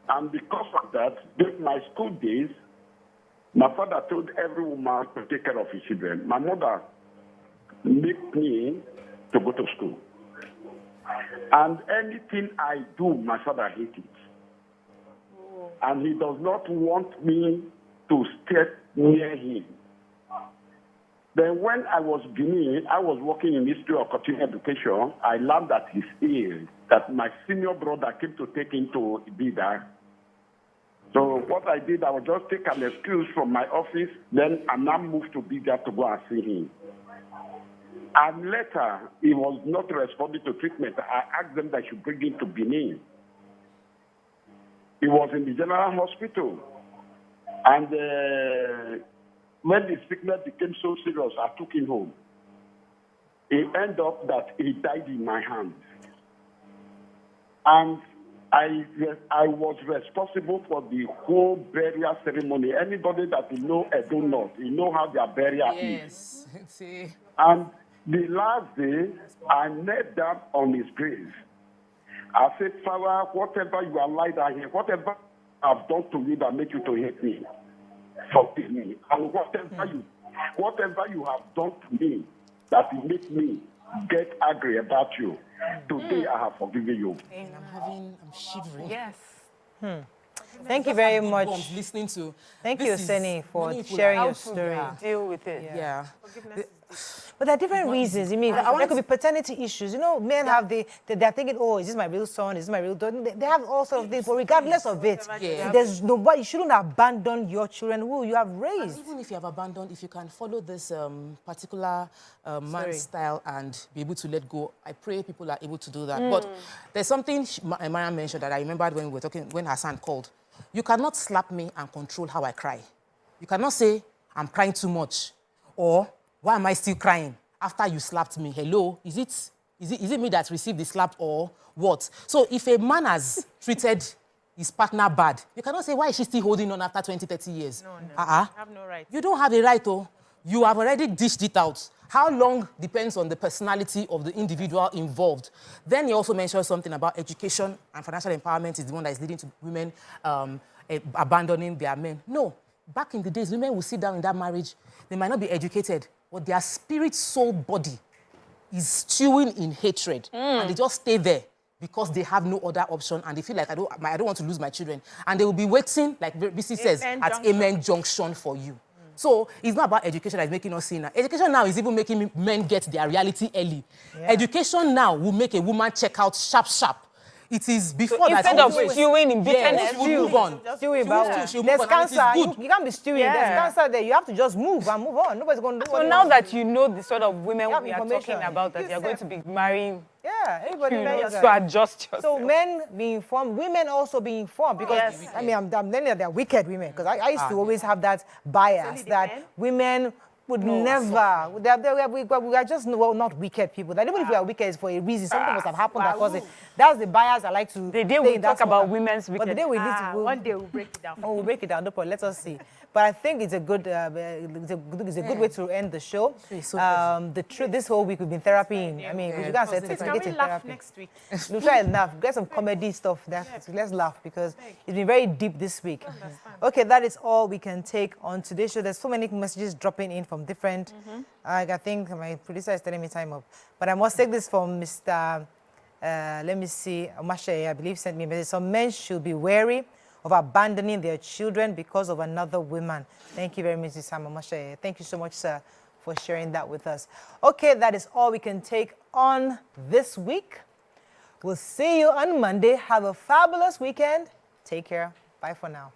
And because of that, during my school days, my father told every woman to take care of his children. My mother made me to go to school. And anything I do, my father hates it. And he does not want me to step near him. Then when I was beginning, I was working in History of Continuing Education. I learned at his age that my senior brother came to take him to Ibida. So what I did, I would just take an excuse from my office, then I now moved to Ibida to go and see him. And later, he was not responding to treatment. I asked them that I should bring him to Benin. He was in the general hospital. And when the sickness became so serious, I took him home. It ended up that he died in my hands. And I was responsible for the whole burial ceremony. Anybody that you know Edo North, you know how their burial is. See. And the last day, I knelt down on his grave. I said, Father, whatever you are lying down here, whatever I've done to you that make you to hate me, forgive me. And whatever you have done to me that will make me get angry about you, today I have forgiven you. I'm shivering. Yes. Thank you very much. Listening to. Thank you, Husseini, for sharing your story. Deal with it. Yeah. But there are different reasons. I mean, there could be paternity issues. You know, men have they're thinking, oh, is this my real son? Is this my real daughter? They have all sorts of things. But regardless of it, there's nobody. You shouldn't abandon your children who you have raised. And even if you have abandoned, if you can follow this particular man's style and be able to let go, I pray people are able to do that. But there's something Maya mentioned that I remembered when we were talking, when Hassan called. You cannot slap me and control how I cry. You cannot say, I'm crying too much. Or, why am I still crying after you slapped me? Hello, is it me that received the slap or what? So if a man has treated his partner bad, you cannot say, why is she still holding on after 20, 30 years? No. I have no right. You don't have a right, oh. You have already dished it out. How long depends on the personality of the individual involved. Then he also mentioned something about education and financial empowerment is the one that is leading to women abandoning their men. No. Back in the days, women will sit down in that marriage. They might not be educated, but their spirit, soul, body is stewing in hatred. And they just stay there because they have no other option and they feel like, I don't want to lose my children. And they will be waiting, like Beeccee says, at Amen Junction for you. So it's not about education that is making us see now. Education now is even making men get their reality early. Yeah. Education now will make a woman check out sharp. It is before so that. Instead of stewing in bitterness, yes, we'll move on. There's cancer. You can't be stewing. Yeah. There's cancer there. You have to just move and move on. Nobody's going to do so now that you know the sort of women we are talking about, that you're going to be marrying. Yeah, everybody knows that. So adjust yourself. So men be informed, women also be informed. Because, I mean, I'm learning that they're wicked women. Because I used to always have that bias that women would never. We are just not wicked people. That even if we are wicked, it's for a reason. Something must have happened that caused it. That's the bias I like to. The day we talk about women's wickedness. But the day we need to. One day we'll break it down. We'll break it down. No problem. Let us see. But I think it's a good way to end the show. This whole week we've been therapying. I mean, we guys said can we laugh next week? We'll try and laugh. Get some comedy stuff. Let's laugh because it's been very deep this week. Okay, that is all we can take on today's show. There's so many messages dropping in from different. I think my producer is telling me time up, but I must take this from Mr. Let me see. Omashe, I believe, sent me a message. Some men should be wary of abandoning their children because of another woman. Thank you very much, Mr. Omashe. Thank you so much, sir, for sharing that with us. Okay, that is all we can take on this week. We'll see you on Monday. Have a fabulous weekend. Take care. Bye for now.